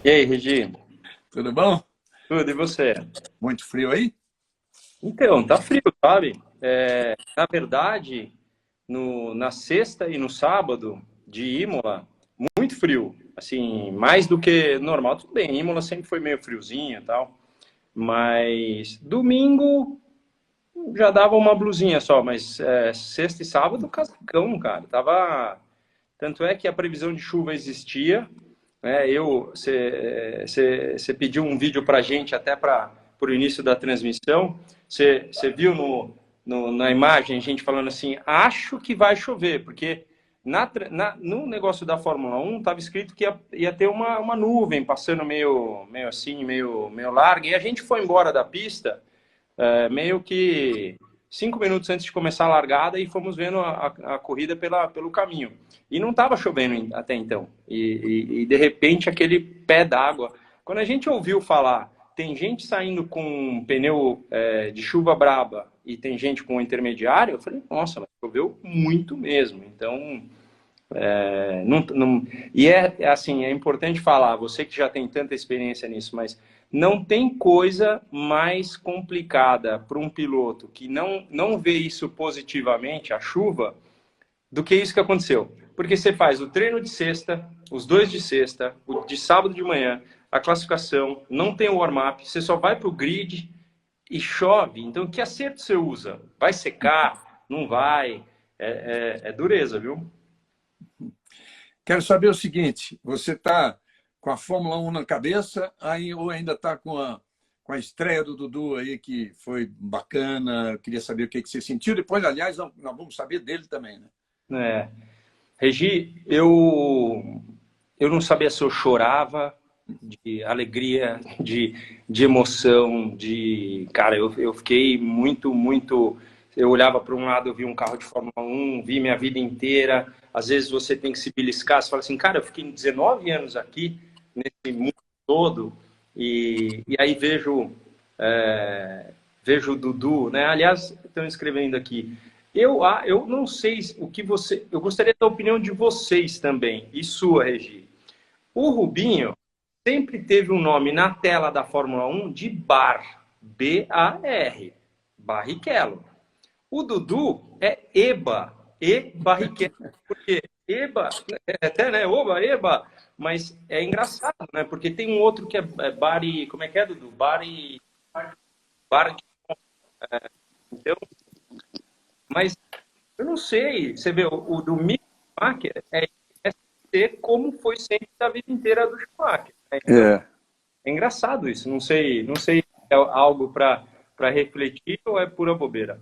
E aí, Regi? Tudo bom? Tudo, e você? Muito frio aí? Então, tá frio, sabe? Na verdade, na sexta e no sábado de Imola, muito frio. Assim, mais do que normal. Tudo bem, Imola sempre foi meio friozinho e tal. Mas domingo já dava uma blusinha só. Mas sexta e sábado, casacão, cara. Tanto é que a previsão de chuva existia, né? Você pediu um vídeo para a gente até para o início da transmissão. Você viu na imagem a gente falando assim, acho que vai chover, porque no negócio da Fórmula 1 estava escrito que ia ter uma nuvem passando meio assim, meio larga, e a gente foi embora da pista meio que 5 minutos antes de começar a largada e fomos vendo a corrida pelo caminho. E não estava chovendo até então. E de repente aquele pé d'água. Quando a gente ouviu falar, tem gente saindo com um pneu de chuva braba e tem gente com intermediário, eu falei, nossa, mas choveu muito mesmo. Então, e assim, é importante falar, você que já tem tanta experiência nisso, mas não tem coisa mais complicada para um piloto que não vê isso positivamente, a chuva, do que isso que aconteceu. Porque você faz o treino de sexta, os dois de sexta, o de sábado de manhã, a classificação, não tem o warm-up, você só vai para o grid e chove. Então, que acerto você usa? Vai secar? Não vai? É dureza, viu? Quero saber o seguinte: você está com a Fórmula 1 na cabeça aí, ou ainda está com a estreia do Dudu aí, que foi bacana? Eu queria saber o que você sentiu. Depois, aliás, nós vamos saber dele também, né? É. Regi, eu não sabia se eu chorava de alegria, de emoção, Cara, eu fiquei muito. Eu olhava para um lado, eu vi um carro de Fórmula 1, vi minha vida inteira. Às vezes você tem que se beliscar, você fala assim, cara, eu fiquei 19 anos aqui, nesse mundo todo, e aí vejo o Dudu, né? Aliás, estão escrevendo aqui. Eu não sei o que você. Eu gostaria da opinião de vocês também, e sua, Regi. O Rubinho sempre teve um nome na tela da Fórmula 1 de Bar, B-A-R, Barrichello. O Dudu é Eba, E Barrichello, porque Eba, até, né? Oba, Eba, mas é engraçado, né? Porque tem um outro que é Bari, como é que é, Dudu? Bari, então, mas eu não sei. Você vê, o do Mick Schumacher é ser como foi sempre da vida inteira do Schumacher, né? Então, É. é engraçado isso. Não sei se é algo para refletir ou é pura bobeira.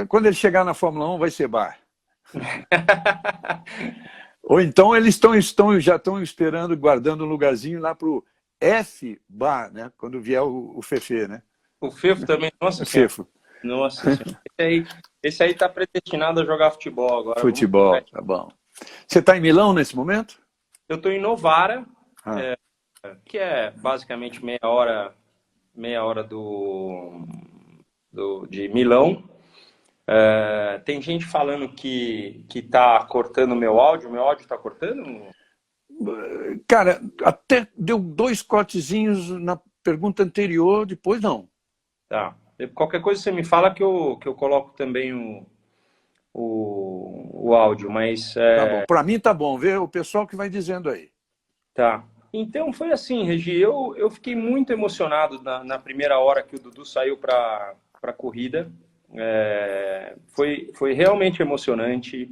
Quando ele chegar na Fórmula 1, vai ser bar. Ou então eles já estão esperando, guardando um lugarzinho lá para o F-Bar, né? Quando vier o Fefe, né? O Fefo também, nossa senhora. Fefo. Nossa senhora. Esse aí tá predestinado a jogar futebol agora. Vamos Futebol, tá bom. Você está em Milão nesse momento? Eu estou em Novara, Ah. que é basicamente meia hora de Milão. Tem gente falando que tá cortando meu áudio tá cortando? Cara, até deu dois cortezinhos na pergunta anterior, depois não. Tá. Qualquer coisa você me fala que eu coloco também o áudio, mas Tá bom. Para mim tá bom, vê o pessoal que vai dizendo aí. tá. Então foi assim, Regi, eu fiquei muito emocionado na primeira hora que o Dudu saiu para a corrida. Foi realmente emocionante.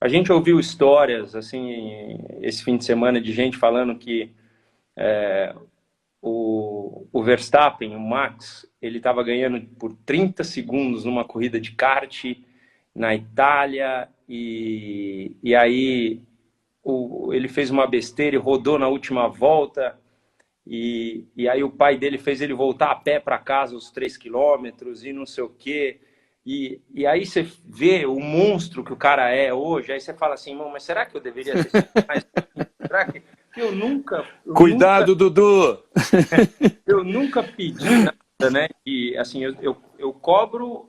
A gente ouviu histórias, assim, esse fim de semana de gente falando que o Verstappen, o Max, ele estava ganhando por 30 segundos numa corrida de kart na Itália, e aí ele fez uma besteira e rodou na última volta, e aí o pai dele fez ele voltar a pé para casa os 3 quilômetros e não sei o quê. E aí você vê o monstro que o cara é hoje, aí você fala assim, mas será que eu deveria ter sido mais? Será que eu nunca, eu nunca, Cuidado, Dudu! eu nunca pedi nada, né? E assim, eu cobro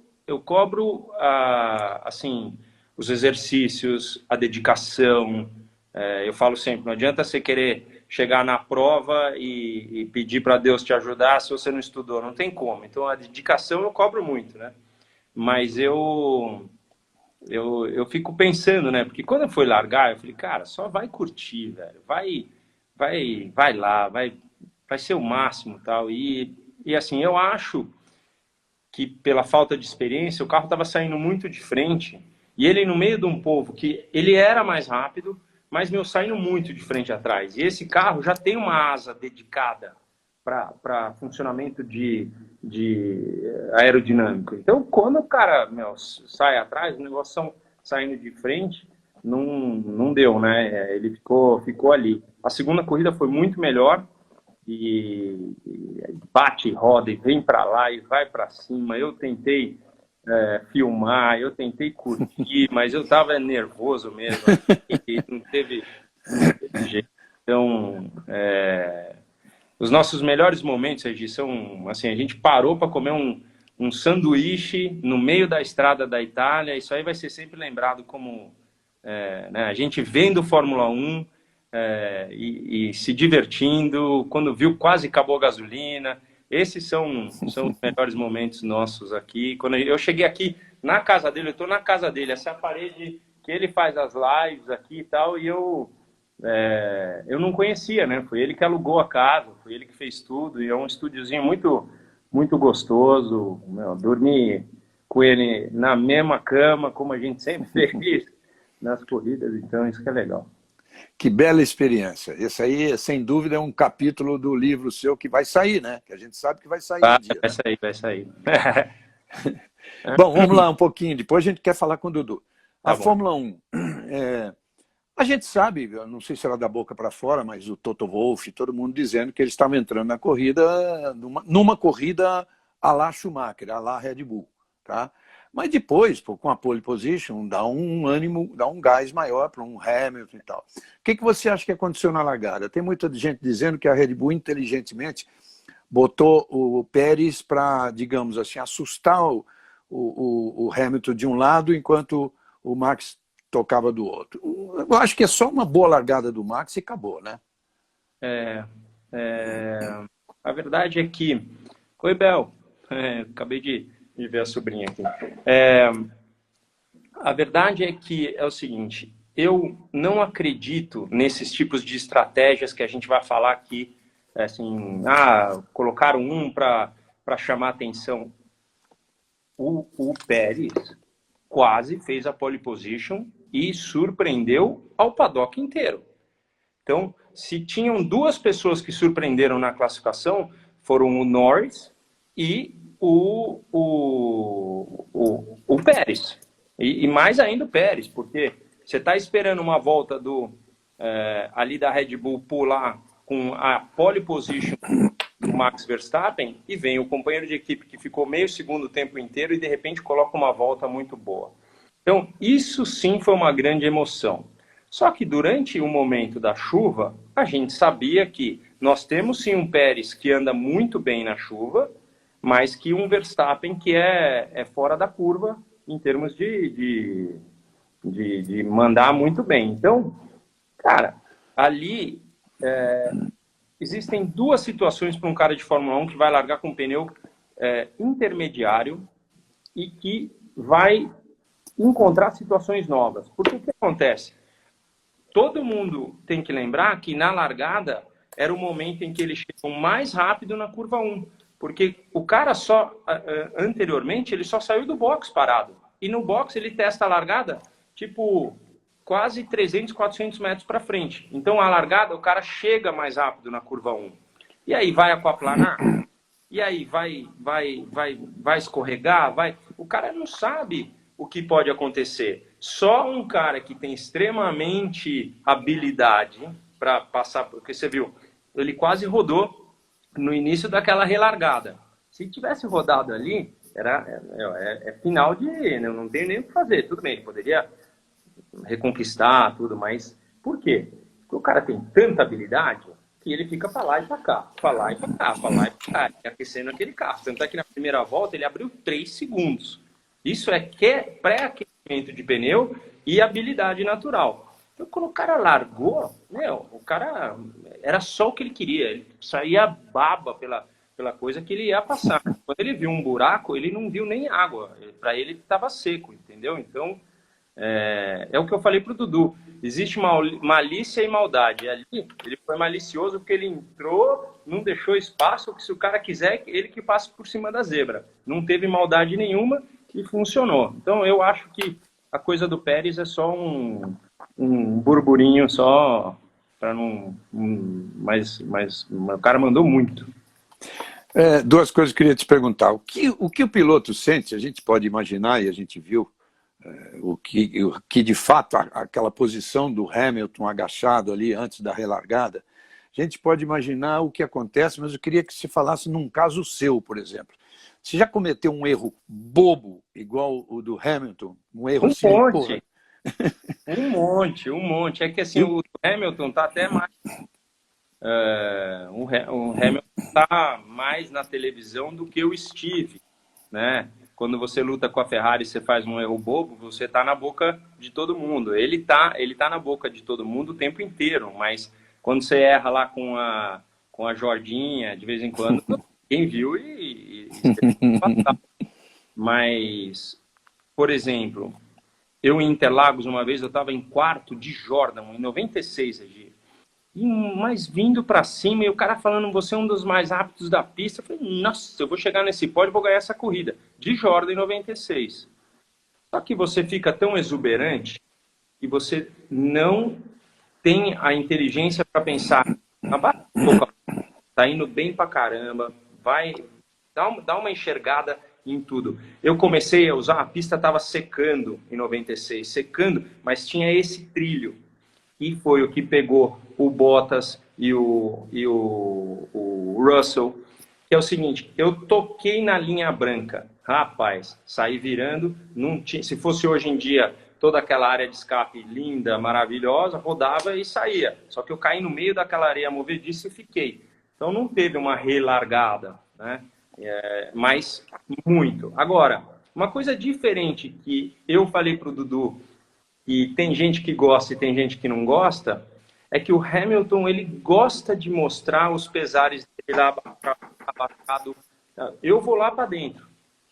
assim, os exercícios, a dedicação, Eu falo sempre, não adianta você querer chegar na prova e pedir para Deus te ajudar se você não estudou, não tem como. Então, a dedicação eu cobro muito, né? Mas eu fico pensando, né? Porque quando eu fui largar, eu falei, cara, só vai curtir, velho. Vai lá, vai ser o máximo, tal. E assim, eu acho que pela falta de experiência, o carro estava saindo muito de frente, e ele no meio de um povo que ele era mais rápido, mas meu saindo muito de frente atrás. E esse carro já tem uma asa dedicada para funcionamento de aerodinâmico. Então, quando o cara sai atrás, o negócio saindo de frente, não deu, né? Ele ficou ali. A segunda corrida foi muito melhor, e bate, roda e vem para lá e vai para cima. Eu tentei filmar, eu tentei curtir, mas eu estava nervoso mesmo, e não teve jeito. Então, os nossos melhores momentos, Regi, são assim, a gente parou para comer um sanduíche no meio da estrada da Itália. Isso aí vai ser sempre lembrado como né, a gente vendo Fórmula 1 e se divertindo. Quando viu, quase acabou a gasolina. Esses são os melhores momentos nossos aqui. Quando eu cheguei aqui na casa dele, eu estou na casa dele, essa é a parede que ele faz as lives aqui e tal, e eu não conhecia, né? Foi ele que alugou a casa, foi ele que fez tudo, e é um estúdiozinho muito, muito gostoso. Dormi com ele na mesma cama, como a gente sempre fez nas corridas, então isso que é legal. Que bela experiência. Esse aí, sem dúvida, é um capítulo do livro seu que vai sair, né? Que a gente sabe que vai sair um dia. Vai sair. Bom, vamos lá um pouquinho. Depois a gente quer falar com o Dudu. A Tá Fórmula 1. A gente sabe, eu não sei se era da boca para fora, mas o Toto Wolff, todo mundo dizendo que eles estavam entrando na corrida, numa corrida à la Schumacher, à la Red Bull. Tá? Mas depois, com a pole position, dá um ânimo, dá um gás maior para um Hamilton e tal. O que você acha que aconteceu na largada? Tem muita gente dizendo que a Red Bull, inteligentemente, botou o Pérez para, digamos assim, assustar o Hamilton de um lado, enquanto o Max tocava do outro. Eu acho que é só uma boa largada do Max e acabou, né? A verdade é que... Oi, Bel. Acabei de ver a sobrinha aqui. A verdade é que é o seguinte, eu não acredito nesses tipos de estratégias que a gente vai falar aqui, assim, colocaram um para chamar atenção. O Pérez quase fez a pole position e surpreendeu ao paddock inteiro. Então, se tinham duas pessoas que surpreenderam na classificação, foram o Norris e o Pérez. E mais ainda o Pérez, porque você está esperando uma volta ali da Red Bull pular com a pole position do Max Verstappen, e vem o companheiro de equipe que ficou meio segundo o tempo inteiro e de repente coloca uma volta muito boa. Então, isso sim foi uma grande emoção. Só que durante o momento da chuva, a gente sabia que nós temos sim um Pérez que anda muito bem na chuva, mas que um Verstappen que é fora da curva em termos de mandar muito bem. Então, cara, ali existem duas situações para um cara de Fórmula 1 que vai largar com um pneu intermediário e que vai encontrar situações novas. Porque o que acontece? Todo mundo tem que lembrar que na largada era o momento em que ele chegou mais rápido na curva 1. Porque o cara anteriormente, ele só saiu do box parado. E no box ele testa a largada, tipo, quase 300, 400 metros para frente. Então a largada, o cara chega mais rápido na curva 1. E aí vai aquaplanar, e aí vai escorregar, o cara não sabe o que pode acontecer. Só um cara que tem extremamente habilidade para passar, porque você viu, ele quase rodou no início daquela relargada. Se tivesse rodado ali, é final de... Não tem nem o que fazer. Tudo bem, ele poderia reconquistar tudo, mas por quê? Porque o cara tem tanta habilidade que ele fica para lá e para cá, para lá e para cá, para lá e para cá, aquecendo aquele carro. Tanto é que na primeira volta ele abriu 3 segundos. Isso é pré-aquecimento de pneu e habilidade natural. Então, quando o cara largou, o cara era só o que ele queria. Ele saía baba pela coisa que ele ia passar. Quando ele viu um buraco, ele não viu nem água. Para ele estava seco, entendeu? Então, é o que eu falei pro Dudu. Existe malícia e maldade. E ali, ele foi malicioso porque ele entrou, não deixou espaço, que se o cara quiser, ele que passe por cima da zebra. Não teve maldade nenhuma e funcionou. Então, eu acho que a coisa do Pérez é só um burburinho só para não... mas o cara mandou muito. Duas coisas que eu queria te perguntar. O que o piloto sente, a gente pode imaginar, e a gente viu, o que de fato, aquela posição do Hamilton agachado ali antes da relargada, a gente pode imaginar o que acontece, mas eu queria que você falasse num caso seu, por exemplo. Você já cometeu um erro bobo, igual o do Hamilton? Um erro assim, monte. Um monte. É que assim, o Hamilton está até mais... o Hamilton está mais na televisão do que o Steve, né? Quando você luta com a Ferrari e você faz um erro bobo, você está na boca de todo mundo. Ele tá na boca de todo mundo o tempo inteiro, mas quando você erra lá com a Jordinha, de vez em quando, quem viu e mas, por exemplo, eu em Interlagos, uma vez, eu estava em quarto de Jordan, em 96, Regi. Mas vindo para cima, e o cara falando, você é um dos mais rápidos da pista. Eu falei, nossa, eu vou chegar nesse pódio e vou ganhar essa corrida. De Jordan em 96. Só que você fica tão exuberante que você não tem a inteligência para pensar, tá indo bem pra caramba, vai dar uma enxergada em tudo. Eu comecei a usar, a pista estava secando em 96, secando, mas tinha esse trilho. E foi o que pegou o Bottas e o Russell, que é o seguinte, eu toquei na linha branca, rapaz, saí virando, não tinha, se fosse hoje em dia toda aquela área de escape linda, maravilhosa, rodava e saía, só que eu caí no meio daquela areia movediça e fiquei, então não teve uma relargada, né? Mas muito. Agora, uma coisa diferente que eu falei para o Dudu, e tem gente que gosta e tem gente que não gosta, é que o Hamilton, ele gosta de mostrar os pesares dele lá abaixado. Eu vou lá para dentro,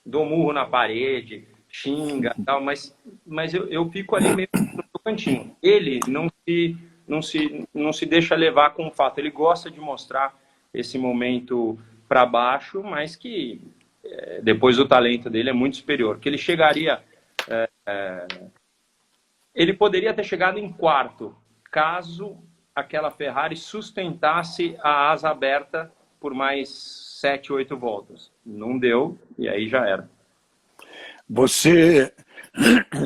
dou murro na parede, xinga, tal, mas eu fico ali mesmo no cantinho. Ele não se deixa levar com o fato, ele gosta de mostrar esse momento para baixo, mas que depois o talento dele é muito superior, que ele chegaria... Ele poderia ter chegado em quarto, caso aquela Ferrari sustentasse a asa aberta por mais 7, 8 voltas. Não deu, e aí já era. Você,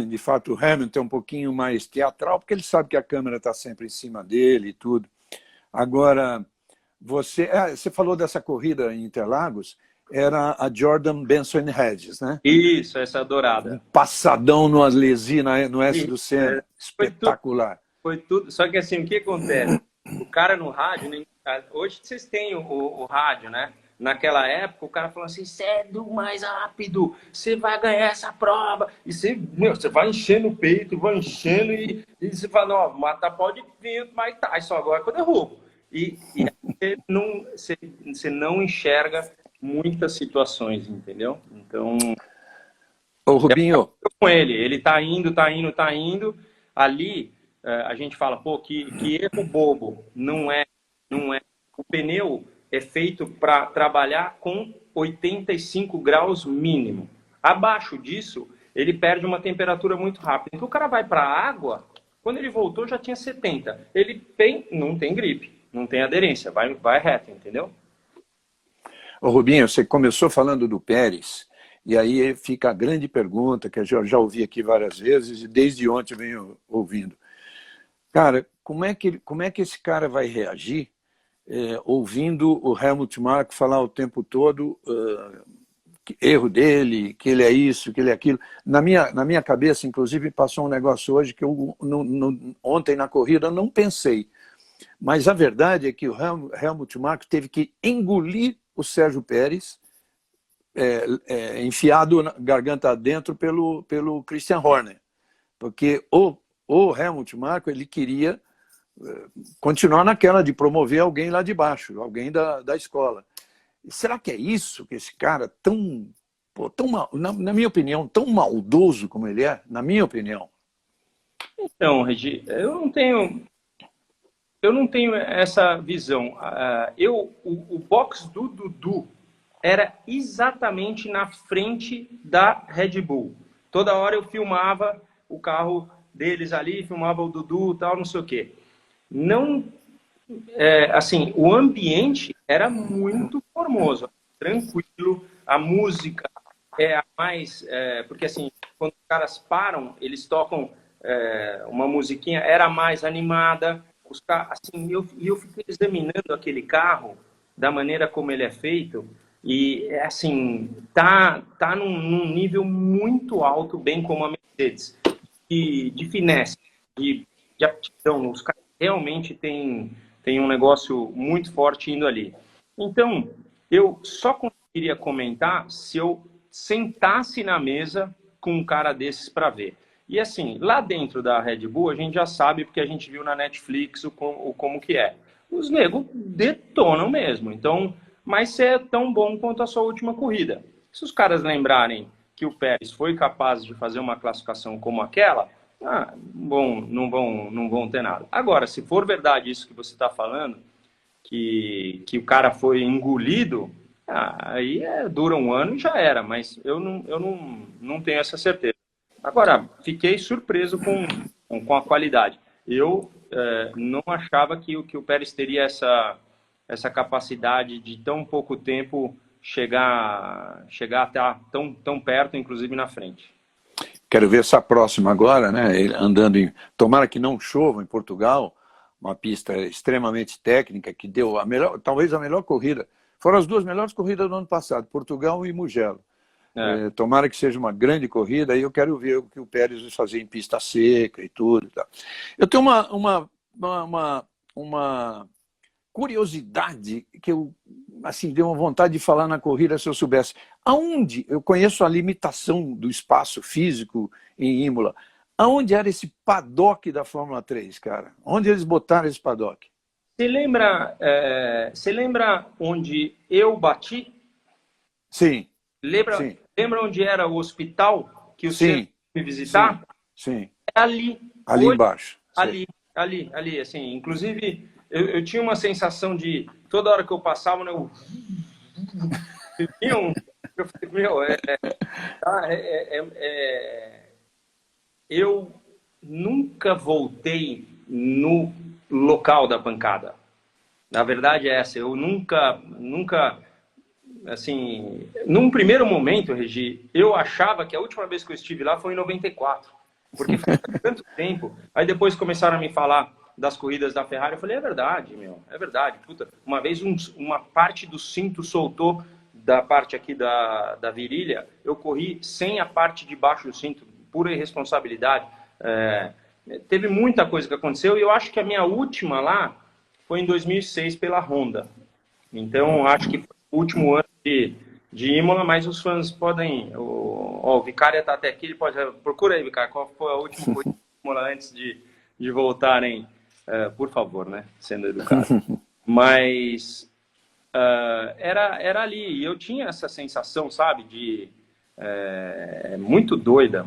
de fato, o Hamilton é um pouquinho mais teatral, porque ele sabe que a câmera está sempre em cima dele e tudo. Agora, você falou dessa corrida em Interlagos, era a Jordan Benson Hedges, né? Isso, essa dourada. Um passadão no Alesi, no S do Senna. Espetacular. Foi tudo. Só que assim, o que acontece? O cara no rádio, hoje vocês têm o rádio, né? Naquela época, o cara falou assim, você é do mais rápido, você vai ganhar essa prova. E você vai enchendo o peito, vai enchendo e você fala, não, mata pode vir, mas tá, só agora quando eu roubo. E você não enxerga muitas situações, entendeu? Então, ô Rubinho, com ele tá indo, ali a gente fala, pô, que erro bobo, não é, o pneu é feito para trabalhar com 85 graus mínimo, abaixo disso, ele perde uma temperatura muito rápida, então o cara vai para a água, quando ele voltou já tinha 70, ele não tem gripe, não tem aderência, vai reto, entendeu? Ô Rubinho, você começou falando do Pérez, e aí fica a grande pergunta, que eu já ouvi aqui várias vezes, e desde ontem eu venho ouvindo. Cara, como é que esse cara vai reagir ouvindo o Helmut Marko falar o tempo todo erro dele, que ele é isso, que ele é aquilo? Na minha cabeça, inclusive, passou um negócio hoje que eu ontem na corrida eu não pensei. Mas a verdade é que o Helmut Marko teve que engolir o Sérgio Pérez, enfiado na garganta dentro pelo Christian Horner. Porque o Helmut Marko, ele queria continuar naquela de promover alguém lá de baixo, alguém da escola. E será que é isso que esse cara tão, na minha opinião, tão maldoso como ele é? Na minha opinião. Então, Regi, eu não tenho essa visão. O box do Dudu era exatamente na frente da Red Bull. Toda hora eu filmava o carro deles ali, filmava o Dudu e tal, não sei o quê. Não, assim, o ambiente era muito formoso, tranquilo, a música é a mais... porque, assim, quando os caras param, eles tocam uma musiquinha, era mais animada. Assim, eu fiquei examinando aquele carro da maneira como ele é feito e, assim, tá num nível muito alto, bem como a Mercedes, de finesse, de aptidão. Os caras realmente têm um negócio muito forte indo ali. Então, eu só conseguiria comentar se eu sentasse na mesa com um cara desses para ver. E assim, lá dentro da Red Bull, a gente já sabe, porque a gente viu na Netflix como que é. Os negros detonam mesmo. Então, mas você é tão bom quanto a sua última corrida. Se os caras lembrarem que o Pérez foi capaz de fazer uma classificação como aquela, bom, não vão ter nada. Agora, se for verdade isso que você está falando, que o cara foi engolido, aí dura um ano e já era, mas eu não tenho essa certeza. Agora, fiquei surpreso com a qualidade. Eu não achava que o Pérez teria essa capacidade de tão pouco tempo chegar até tão perto, inclusive na frente. Quero ver essa próxima agora, né? Ele andando tomara que não chova em Portugal, uma pista extremamente técnica que deu talvez a melhor corrida. Foram as duas melhores corridas do ano passado, Portugal e Mugello. Tomara que seja uma grande corrida, e eu quero ver o que o Pérez vai fazer em pista seca e tudo. E tal. Eu tenho uma curiosidade que eu assim, dei uma vontade de falar na corrida se eu soubesse. Aonde, eu conheço a limitação do espaço físico em Imola, aonde era esse paddock da Fórmula 3, cara? Onde eles botaram esse paddock? Você lembra onde eu bati? Sim. Lembra onde era o hospital que você foi me visitar? Sim. É ali. Ali embaixo. Ali, assim. Inclusive, eu tinha uma sensação de, toda hora que eu passava, né, eu falei, eu nunca voltei no local da pancada. Na verdade é essa, eu nunca, assim, num primeiro momento, Regi, eu achava que a última vez que eu estive lá foi em 94, porque faz tanto tempo. Aí depois começaram a me falar das corridas da Ferrari, eu falei, é verdade, é verdade. Puta, uma vez uma parte do cinto soltou da parte aqui da virilha, eu corri sem a parte de baixo do cinto, pura irresponsabilidade. Teve muita coisa que aconteceu, e eu acho que a minha última lá foi em 2006 pela Honda. Então, acho que foi o último ano de Imola, mas os fãs podem... O Vicária está até aqui, ele pode... Procura aí, Vicária, qual foi a última corrida de Imola antes de voltarem, por favor, né? Sendo educado. Mas era ali, e eu tinha essa sensação, sabe, de... muito doida,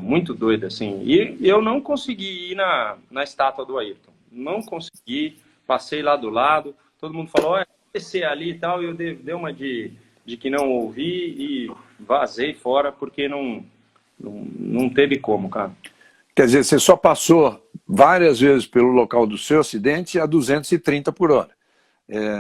assim. E eu não consegui ir na estátua do Ayrton. Não consegui, passei lá do lado, todo mundo falou, descer ali e tal, e eu dei uma de que não ouvi e vazei fora, porque não teve como, cara. Quer dizer, você só passou várias vezes pelo local do seu acidente a 230 por hora.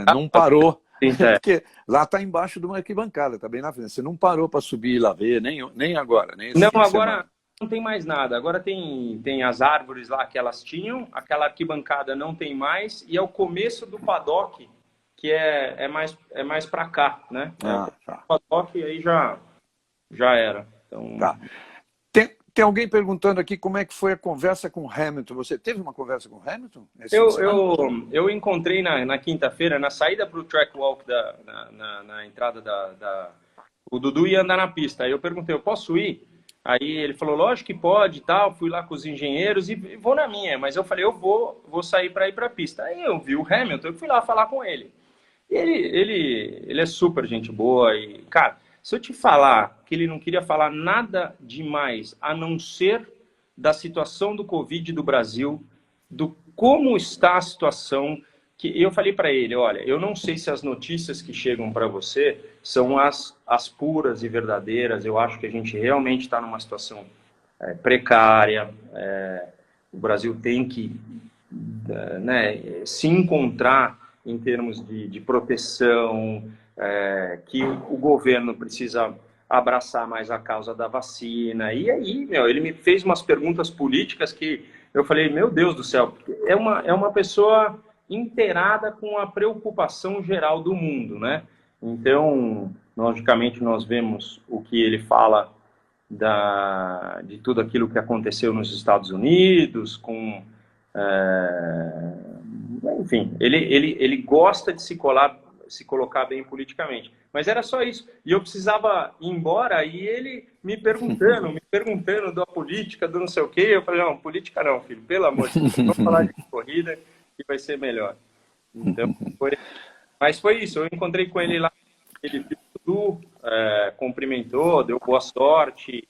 Não parou, porque lá está embaixo de uma arquibancada, está bem na frente. Você não parou para subir e lá ver, nem agora. Nem não, agora não tem mais nada. Agora tem as árvores lá que elas tinham, aquela arquibancada não tem mais, e é o começo do paddock, que é mais para cá, né? Tá. O paddock aí já era. Então... Tá. Tem alguém perguntando aqui como é que foi a conversa com o Hamilton. Você teve uma conversa com o Hamilton? Eu encontrei na quinta-feira, na saída para o track walk, na entrada o Dudu ia andar na pista. Aí eu perguntei, eu posso ir? Aí ele falou, lógico que pode e tal. Fui lá com os engenheiros e vou na minha. Mas eu falei, eu vou sair para ir para a pista. Aí eu vi o Hamilton, eu fui lá falar com ele. E ele é super gente boa. E, cara, se eu te falar que ele não queria falar nada demais, a não ser da situação do Covid do Brasil, do como está a situação, que eu falei para ele, olha, eu não sei se as notícias que chegam para você são as puras e verdadeiras, eu acho que a gente realmente está numa situação precária, o Brasil tem que né, se encontrar em termos de proteção, que o governo precisa abraçar mais a causa da vacina. E aí, ele me fez umas perguntas políticas que eu falei, meu Deus do céu, é uma pessoa inteirada com a preocupação geral do mundo, né? Então, logicamente, nós vemos o que ele fala de tudo aquilo que aconteceu nos Estados Unidos, enfim, ele gosta de se colocar bem politicamente. Mas era só isso. E eu precisava ir embora e ele me perguntando da política, do não sei o quê. Eu falei, não, política não, filho, pelo amor de Deus, vamos falar de corrida que vai ser melhor. Então, mas foi isso. Eu encontrei com ele lá, ele viu tudo, cumprimentou, deu boa sorte.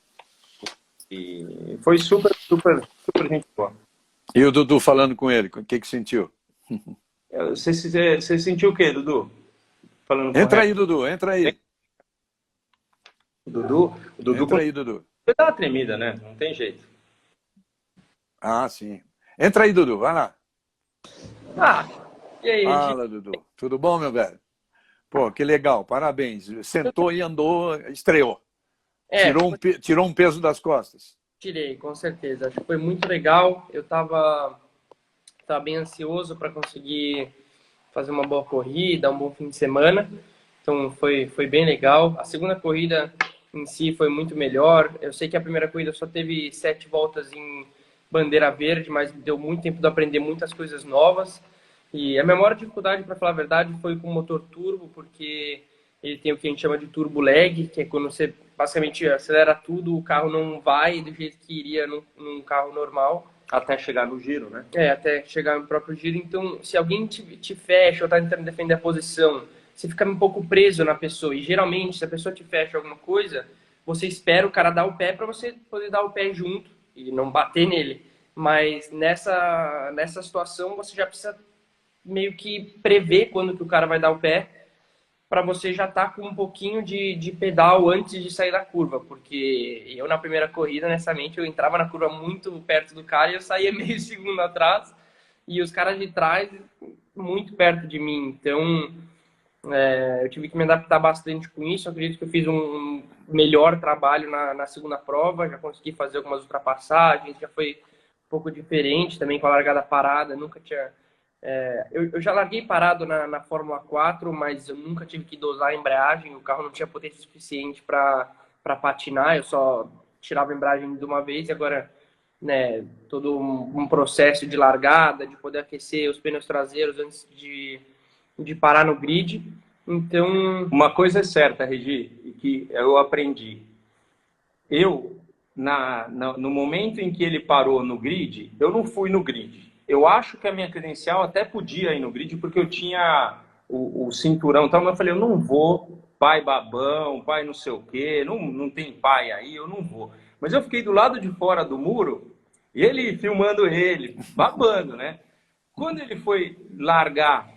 E foi super, super, super gente boa. E o Dudu falando com ele, o que sentiu? Você sentiu o quê, Dudu? Falando entra aí, Dudu, entra aí. O Dudu entra aí, Dudu. Você dá uma tremida, né? Não tem jeito. Ah, sim. Entra aí, Dudu, vai lá. E aí, fala, Dudu. Tudo bom, meu velho? Pô, que legal, parabéns. Sentou e andou, estreou. Tirou um peso das costas. Tirei, com certeza. Acho que foi muito legal. Eu tava bem ansioso para conseguir fazer uma boa corrida, um bom fim de semana. Então foi bem legal. A segunda corrida em si foi muito melhor. Eu sei que a primeira corrida só teve 7 voltas em bandeira verde, mas deu muito tempo de aprender muitas coisas novas. E a minha maior dificuldade, para falar a verdade, foi com o motor turbo, porque ele tem o que a gente chama de turbo lag, que é quando você basicamente acelera tudo, o carro não vai do jeito que iria num carro normal. Até chegar no giro, né? Até chegar no próprio giro. Então, se alguém te fecha ou tá tentando defender a posição, você fica um pouco preso na pessoa. E geralmente, se a pessoa te fecha alguma coisa, você espera o cara dar o pé para você poder dar o pé junto e não bater nele. Mas nessa situação, você já precisa meio que prever quando que o cara vai dar o pé, para você já estar com um pouquinho de pedal antes de sair da curva, porque eu na primeira corrida, honestamente, eu entrava na curva muito perto do cara e eu saía meio segundo atrás, e os caras de trás muito perto de mim, então eu tive que me adaptar bastante com isso. Eu acredito que eu fiz um melhor trabalho na segunda prova, já consegui fazer algumas ultrapassagens, já foi um pouco diferente também com a largada parada, nunca tinha... eu já larguei parado na Fórmula 4, mas eu nunca tive que dosar a embreagem, o carro não tinha potência suficiente para patinar, eu só tirava a embreagem de uma vez. E agora, né, todo um processo de largada, de poder aquecer os pneus traseiros antes de parar no grid. Então, uma coisa é certa, Regi, que eu aprendi. No momento em que ele parou no grid, eu não fui no grid. Eu acho que a minha credencial até podia ir no grid, porque eu tinha o cinturão e tal, mas eu falei, eu não vou, pai babão, pai não sei o quê, não tem pai aí, eu não vou. Mas eu fiquei do lado de fora do muro, e ele filmando ele, babando, né? Quando ele foi largar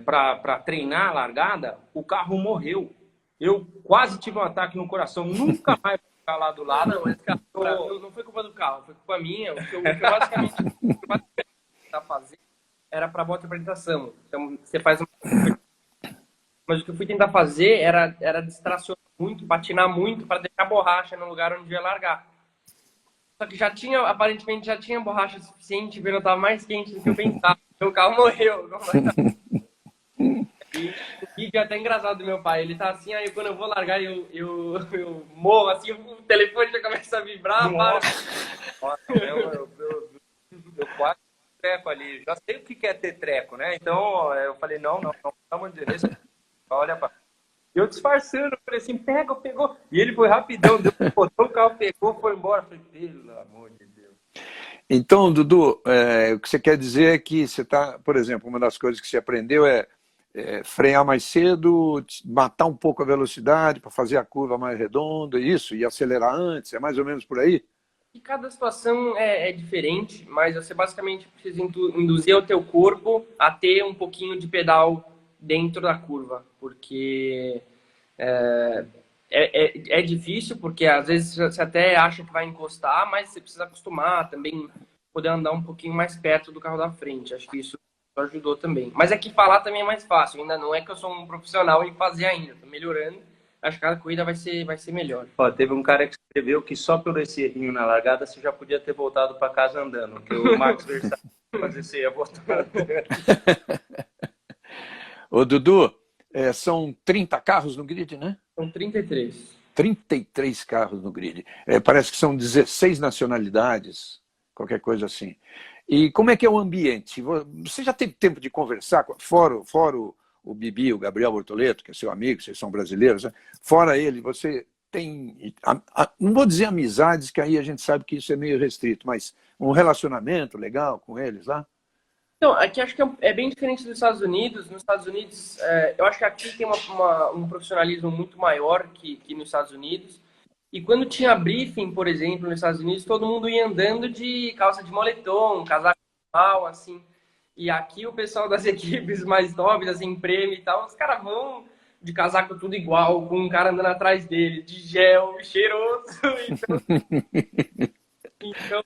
para treinar a largada, o carro morreu. Eu quase tive um ataque no coração, nunca mais vou ficar lá do lado. Não, mas cara, não foi culpa do carro, foi culpa minha. O que eu basicamente estava fazendo era para boa apresentação. Então, você faz uma... Mas o que eu fui tentar fazer era distracionar muito, patinar muito, para deixar a borracha no lugar onde ia largar. Só que aparentemente já tinha borracha suficiente, porque eu estava mais quente do que eu pensava. O carro morreu. E o vídeo é até engraçado do meu pai. Ele tá assim, aí quando eu vou largar, eu morro, assim, o telefone já começa a vibrar. Eu quase treco ali. Já sei o que é ter treco, né? Então eu falei, não, pelo amor de Deus, olha pra... Eu disfarçando, falei assim, pega, pegou. E ele foi rapidão, deu um botão, o carro pegou, foi embora. Falei, pelo amor de Deus. Então, Dudu, o que você quer dizer é que você está, por exemplo, uma das coisas que você aprendeu é frear mais cedo, matar um pouco a velocidade para fazer a curva mais redonda, isso, e acelerar antes, é mais ou menos por aí? E cada situação é diferente, mas você basicamente precisa induzir o teu corpo a ter um pouquinho de pedal dentro da curva, porque é difícil, porque às vezes você até acha que vai encostar, mas você precisa acostumar também, poder andar um pouquinho mais perto do carro da frente. Acho que isso ajudou também. Mas é que falar também é mais fácil, ainda não é que eu sou um profissional em fazer ainda, tô melhorando. Acho que cada corrida vai ser melhor. Ó, teve um cara que escreveu que só pelo esse errinho na largada você já podia ter voltado para casa andando, que o Max Verstappen fazer você ia voltar andando. Ô, Dudu, são 30 carros no grid, né? São 33. 33 carros no grid. Parece que são 16 nacionalidades, qualquer coisa assim. E como é que é o ambiente? Você já teve tempo de conversar, fora o Bibi, o Gabriel Bortoleto, que é seu amigo, vocês são brasileiros, né? Fora ele, você tem, não vou dizer amizades, que aí a gente sabe que isso é meio restrito, mas um relacionamento legal com eles lá? Então, aqui acho que é bem diferente dos Estados Unidos. Nos Estados Unidos, eu acho que aqui tem um profissionalismo muito maior que nos Estados Unidos. E quando tinha briefing, por exemplo, nos Estados Unidos, todo mundo ia andando de calça de moletom, casaco normal, assim. E aqui o pessoal das equipes mais novas, assim, prêmio e tal, os caras vão de casaco tudo igual, com um cara andando atrás dele, de gel, cheiroso. Então,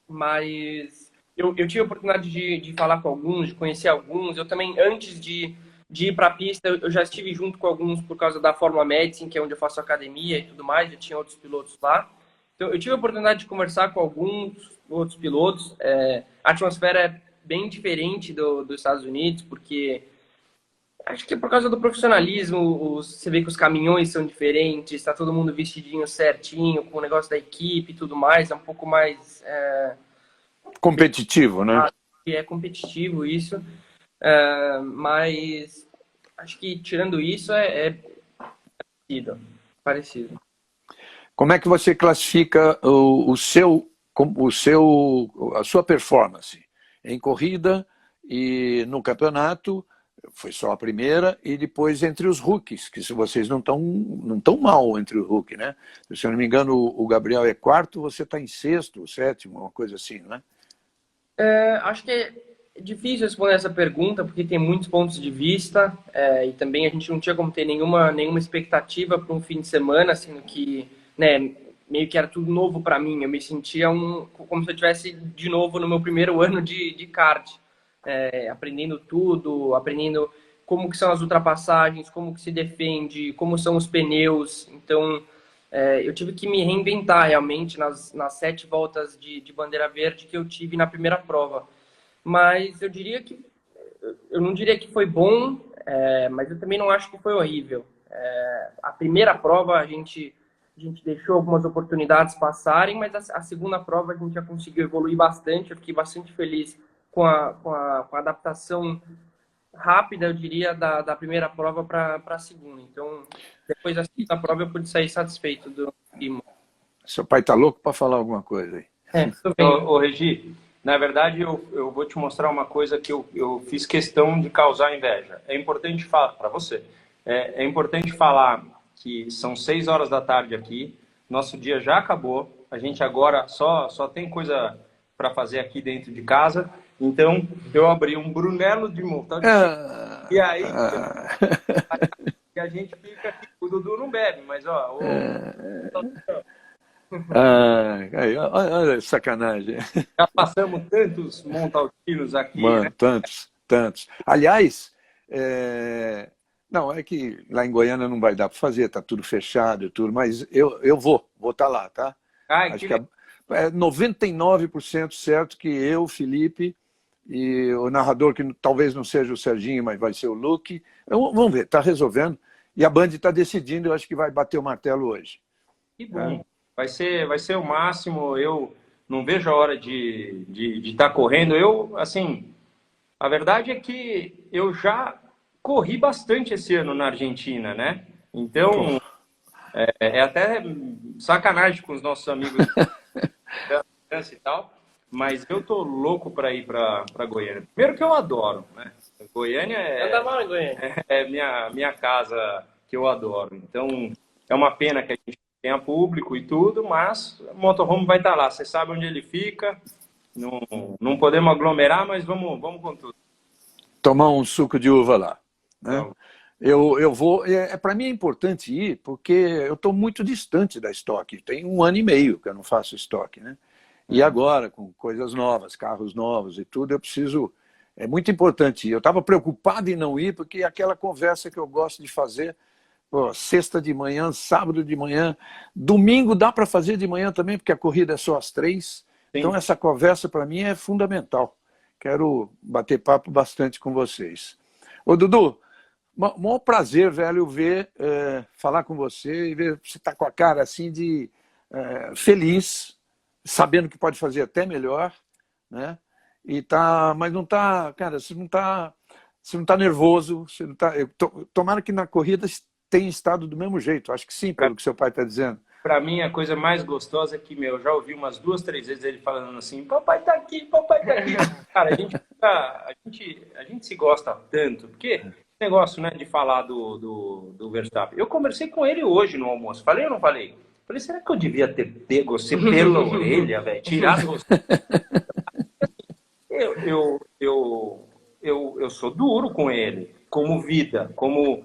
mas eu tive a oportunidade de falar com alguns, de conhecer alguns. Eu também, antes de ir para a pista, eu já estive junto com alguns por causa da Fórmula Medicine, que é onde eu faço academia e tudo mais, já tinha outros pilotos lá. Então, eu tive a oportunidade de conversar com alguns outros pilotos. A atmosfera é bem diferente dos Estados Unidos, porque acho que é por causa do profissionalismo. Você vê que os caminhões são diferentes, está todo mundo vestidinho certinho, com o negócio da equipe e tudo mais. É um pouco mais... competitivo, né? É competitivo isso. Mas acho que tirando isso é parecido. Como é que você classifica a sua performance em corrida e no campeonato? Foi só a primeira, e depois entre os rookies, que se vocês não estão mal entre os rookies, né? Se eu não me engano, o Gabriel é quarto, você está em sexto, sétimo, uma coisa assim, né? Acho que é difícil responder essa pergunta, porque tem muitos pontos de vista, e também a gente não tinha como ter nenhuma expectativa para um fim de semana, sendo que, né, meio que era tudo novo para mim. Eu me sentia como se eu estivesse de novo no meu primeiro ano de kart, aprendendo tudo, aprendendo como que são as ultrapassagens, como que se defende, como são os pneus. Então, eu tive que me reinventar realmente nas 7 voltas de bandeira verde que eu tive na primeira prova. Mas eu não diria que foi bom, mas eu também não acho que foi horrível. A primeira prova a gente deixou algumas oportunidades passarem, mas a segunda prova a gente já conseguiu evoluir bastante. Eu fiquei bastante feliz com a adaptação rápida, eu diria, da primeira prova para a segunda. Então, depois da segunda prova, eu pude sair satisfeito do Imola. Seu pai está louco para falar alguma coisa aí. Tudo bem. Ô, Regi, na verdade, eu vou te mostrar uma coisa que eu fiz questão de causar inveja. É importante falar para você. É importante falar que são 6 horas da tarde aqui, nosso dia já acabou, a gente agora só tem coisa para fazer aqui dentro de casa, então eu abri um Brunello de monta e aí a gente fica aqui, o Dudu não bebe, mas ó... Olha, sacanagem. Já passamos tantos montaltinos aqui, Mano, né? tantos. Aliás, não, é que lá em Goiânia não vai dar para fazer, está tudo fechado e tudo, mas eu vou estar lá, tá? Ai, acho que é 99% certo que eu, Felipe, e o narrador, que talvez não seja o Serginho, mas vai ser o Luke, vamos ver, está resolvendo. E a Band está decidindo, eu acho que vai bater o martelo hoje. Que bom. Vai ser o máximo. Eu não vejo a hora de estar correndo. Eu, assim, a verdade é que eu já corri bastante esse ano na Argentina, né? Então, é até sacanagem com os nossos amigos da França e tal, mas eu tô louco para ir para Goiânia. Primeiro que eu adoro, né? Goiânia Anda mal em Goiânia. é minha casa que eu adoro. Então, é uma pena que a gente tenha público e tudo, mas o motorhome vai estar lá. Você sabe onde ele fica. Não podemos aglomerar, mas vamos com tudo. Tomar um suco de uva lá, né? Então, Eu vou. Para mim é importante ir, porque eu estou muito distante da estoque. Tem 1 ano e meio que eu não faço estoque, né? E agora, com coisas novas, carros novos e tudo, eu preciso. É muito importante ir. Eu estava preocupado em não ir, porque é aquela conversa que eu gosto de fazer, pô, sexta de manhã, sábado de manhã, domingo dá para fazer de manhã também, porque a corrida é só às 3. Então, essa conversa para mim é fundamental. Quero bater papo bastante com vocês. Ô, Dudu, maior prazer, velho, falar com você e ver você tá com a cara assim de feliz, sabendo que pode fazer até melhor, né? Mas não tá, cara, você não tá nervoso, você não tá. Tomara que na corrida tenha estado do mesmo jeito. Acho que sim, pelo que seu pai está dizendo. Para mim, a coisa mais gostosa é que, eu já ouvi umas 2, 3 vezes ele falando assim, papai tá aqui, papai tá aqui. Cara, a gente se gosta tanto, porque negócio, né, de falar do Verstappen. Eu conversei com ele hoje no almoço. Falei ou não falei? Falei, será que eu devia ter pego você pela orelha, velho? Tirado você. Eu sou duro com ele, como vida, como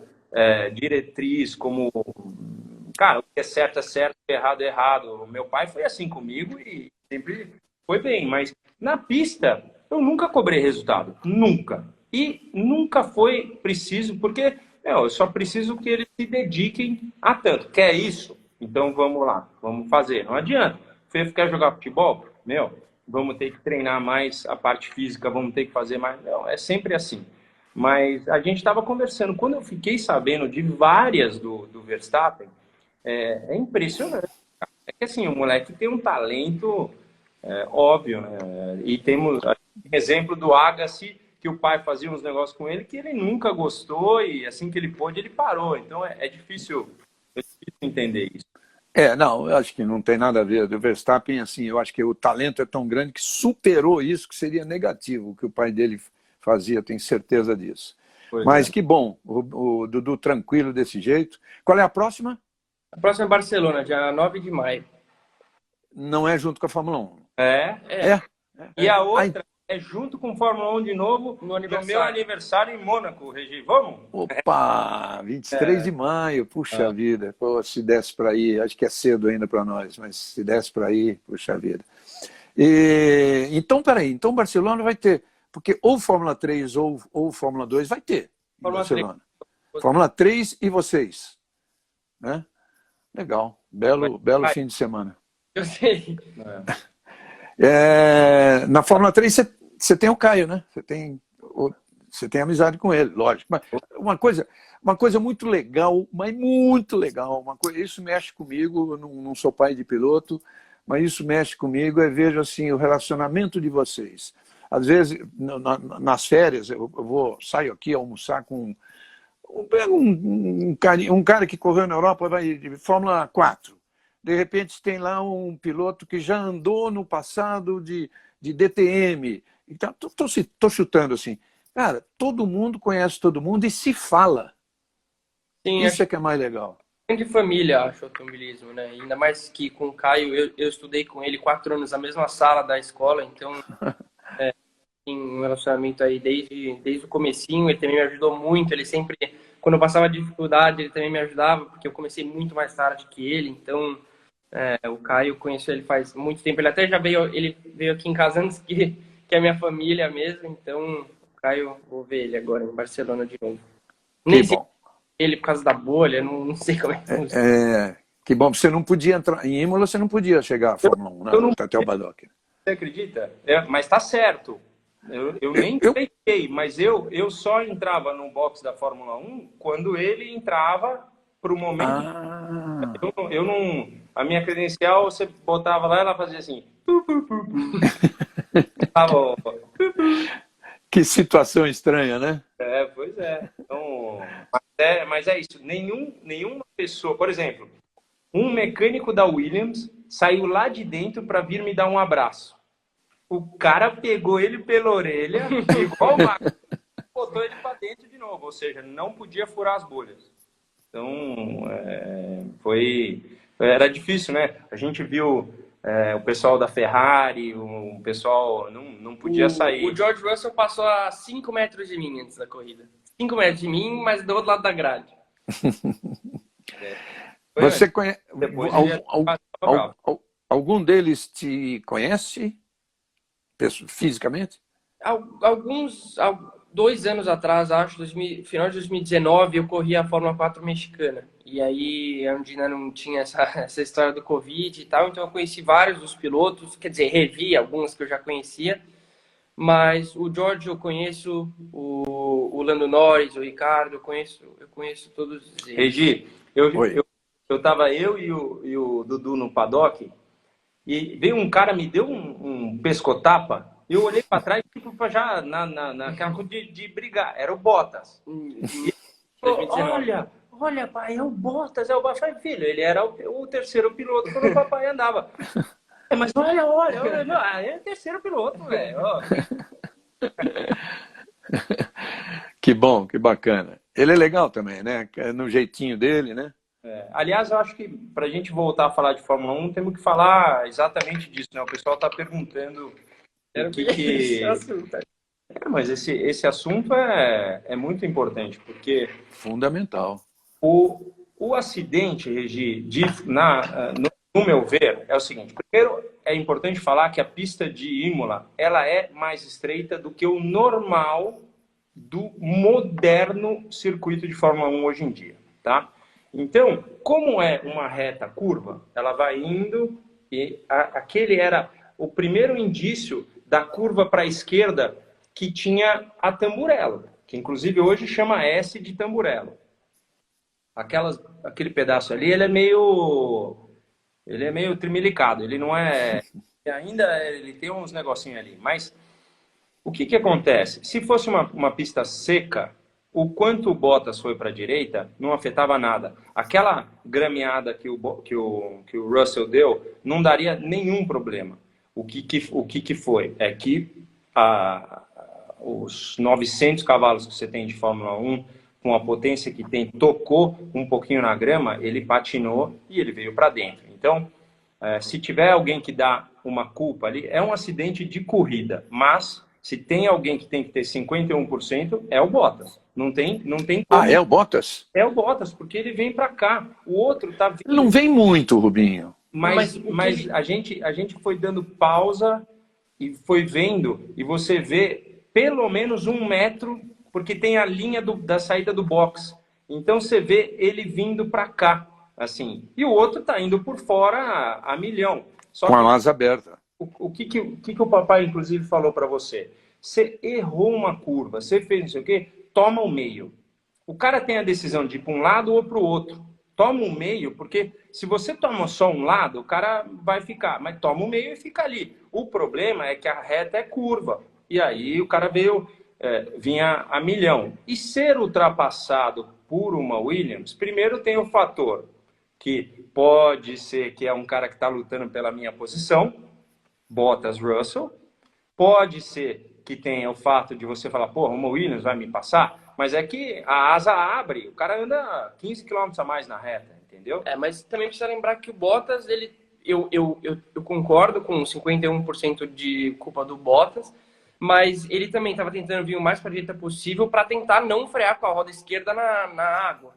diretriz, como... Cara, o que é certo, o que é errado. O meu pai foi assim comigo e sempre foi bem. Mas na pista, eu nunca cobrei resultado. Nunca. E nunca foi preciso, porque eu só preciso que eles se dediquem a tanto. Quer isso? Então vamos lá, vamos fazer. Não adianta. Você quer jogar futebol? Vamos ter que treinar mais a parte física, vamos ter que fazer mais. Não, é sempre assim. Mas a gente estava conversando. Quando eu fiquei sabendo de várias do Verstappen, é impressionante. É que assim, o moleque tem um talento óbvio, né? E temos exemplo do Agassi, que o pai fazia uns negócios com ele que ele nunca gostou e assim que ele pôde, ele parou. Então é difícil entender isso. Não, eu acho que não tem nada a ver. Do Verstappen, assim, eu acho que o talento é tão grande que superou isso, que seria negativo o que o pai dele fazia, tenho certeza disso. Mas que bom, o Dudu tranquilo desse jeito. Qual é a próxima? A próxima é Barcelona, dia 9 de maio. Não é junto com a Fórmula 1? E a outra é junto com a Fórmula 1 de novo, no meu aniversário em Mônaco, Regi. Vamos? Opa, 23 de maio, puxa vida. Pô, se desse para ir, acho que é cedo ainda para nós, mas se desse para ir, puxa vida. Então, peraí, então Barcelona vai ter, porque ou Fórmula 3 ou Fórmula 2 vai ter em Barcelona. 3. Fórmula 3 e vocês, né? Legal, belo fim de semana. Eu sei. Na Fórmula 3 você tem o Caio, né? Você tem amizade com ele, lógico. Mas uma coisa muito legal, mas muito legal, isso mexe comigo, eu não sou pai de piloto, mas isso mexe comigo, vejo assim, o relacionamento de vocês. Às vezes, nas férias, saio aqui almoçar com... Pega um cara que correu na Europa, vai de Fórmula 4. De repente tem lá um piloto que já andou no passado de DTM. Então, tô chutando assim. Cara, todo mundo conhece todo mundo e se fala. Sim, isso é que é mais legal. De família, acho, o automobilismo, né? Ainda mais que com o Caio, eu estudei com ele 4 anos na mesma sala da escola, então... em um relacionamento aí desde o comecinho, ele também me ajudou muito, ele sempre, quando eu passava dificuldade, ele também me ajudava, porque eu comecei muito mais tarde que ele, então o Caio, eu conheço ele faz muito tempo, ele até já veio aqui em casa antes que a minha família mesmo, então o Caio, vou ver ele agora em Barcelona de novo. Nem sei ele por causa da bolha, não sei como é que funciona. Que bom, você não podia entrar, em Imola você não podia chegar à Fórmula 1, né? Até o paddock. Você acredita? Mas tá certo. Eu nem expliquei, mas eu só entrava no box da Fórmula 1 quando ele entrava para o momento. Eu não. A minha credencial, você botava lá, ela fazia assim. Que situação estranha, né? Pois é. Então, mas é isso. Nenhuma pessoa, por exemplo, um mecânico da Williams saiu lá de dentro para vir me dar um abraço. O cara pegou ele pela orelha, igual o Max, botou ele para dentro de novo, ou seja, não podia furar as bolhas. Então, era difícil, né? A gente viu o pessoal da Ferrari, o pessoal não podia sair. O George Russell passou a 5 metros de mim antes da corrida. 5 metros de mim, mas do outro lado da grade. Você conhece... Depois algum deles te conhece fisicamente? Alguns... 2 anos atrás, acho, final de 2019, eu corri a Fórmula 4 mexicana. E aí, onde ainda não tinha essa história do Covid e tal, então eu conheci vários dos pilotos, quer dizer, revi alguns que eu já conhecia, mas o George eu conheço, o Lando Norris, o Ricardo, eu conheço todos eles. Regi, eu tava e o Dudu no paddock, e veio um cara, me deu um pescotapa. Eu olhei para trás, tipo, já naquela coisa de brigar. Era o Bottas. E falou, olha, pai, é o Bottas. É o Bottas. Falei, filho, ele era o terceiro piloto quando o papai andava. Mas olha, é o terceiro piloto, velho. Que bom, que bacana. Ele é legal também, né? No jeitinho dele, né? Aliás, eu acho que para a gente voltar a falar de Fórmula 1, temos que falar exatamente disso, né? O pessoal está perguntando... Mas esse assunto é muito importante, porque... Fundamental. O acidente, Regi, no meu ver, é o seguinte. Primeiro, é importante falar que a pista de Imola, ela é mais estreita do que o normal do moderno circuito de Fórmula 1 hoje em dia, tá? Então, como é uma reta curva, ela vai indo e aquele era o primeiro indício da curva para a esquerda que tinha a Tamburello, que inclusive hoje chama S de Tamburello. Aquele pedaço ali, ele é meio trimilicado, ele não é... Ainda ele tem uns negocinhos ali, mas o que acontece? Se fosse uma pista seca, o quanto o Bottas foi para a direita não afetava nada. Aquela grameada que o Russell deu não daria nenhum problema. O que foi? É que os 900 cavalos que você tem de Fórmula 1, com a potência que tem, tocou um pouquinho na grama, ele patinou e ele veio para dentro. Então, se tiver alguém que dá uma culpa ali, é um acidente de corrida, mas se tem alguém que tem que ter 51%, é o Bottas. Não tem como. É o Bottas? É o Bottas, porque ele vem para cá. O outro tá vindo. Ele não vem muito, Rubinho. Mas a gente foi dando pausa e foi vendo, e você vê pelo menos 1 metro, porque tem a linha da saída do box. Então você vê ele vindo para cá, assim. E o outro tá indo por fora a milhão. Só com a asa aberta. O que o papai, inclusive, falou para você? Você errou uma curva, você fez não sei o quê, toma o meio. O cara tem a decisão de ir para um lado ou para o outro. Toma o meio, porque se você toma só um lado, o cara vai ficar. Mas toma o meio e fica ali. O problema é que a reta é curva. E aí o cara vinha a milhão. E ser ultrapassado por uma Williams, primeiro tem o fator que pode ser que é um cara que está lutando pela minha posição, Bottas, Russell. Pode ser que tenha o fato de você falar, porra, uma Williams vai me passar. Mas é que a asa abre, o cara anda 15 km a mais na reta, entendeu? Mas também precisa lembrar que o Bottas, eu concordo com 51% de culpa do Bottas, mas ele também estava tentando vir o mais para a direita possível para tentar não frear com a roda esquerda na água.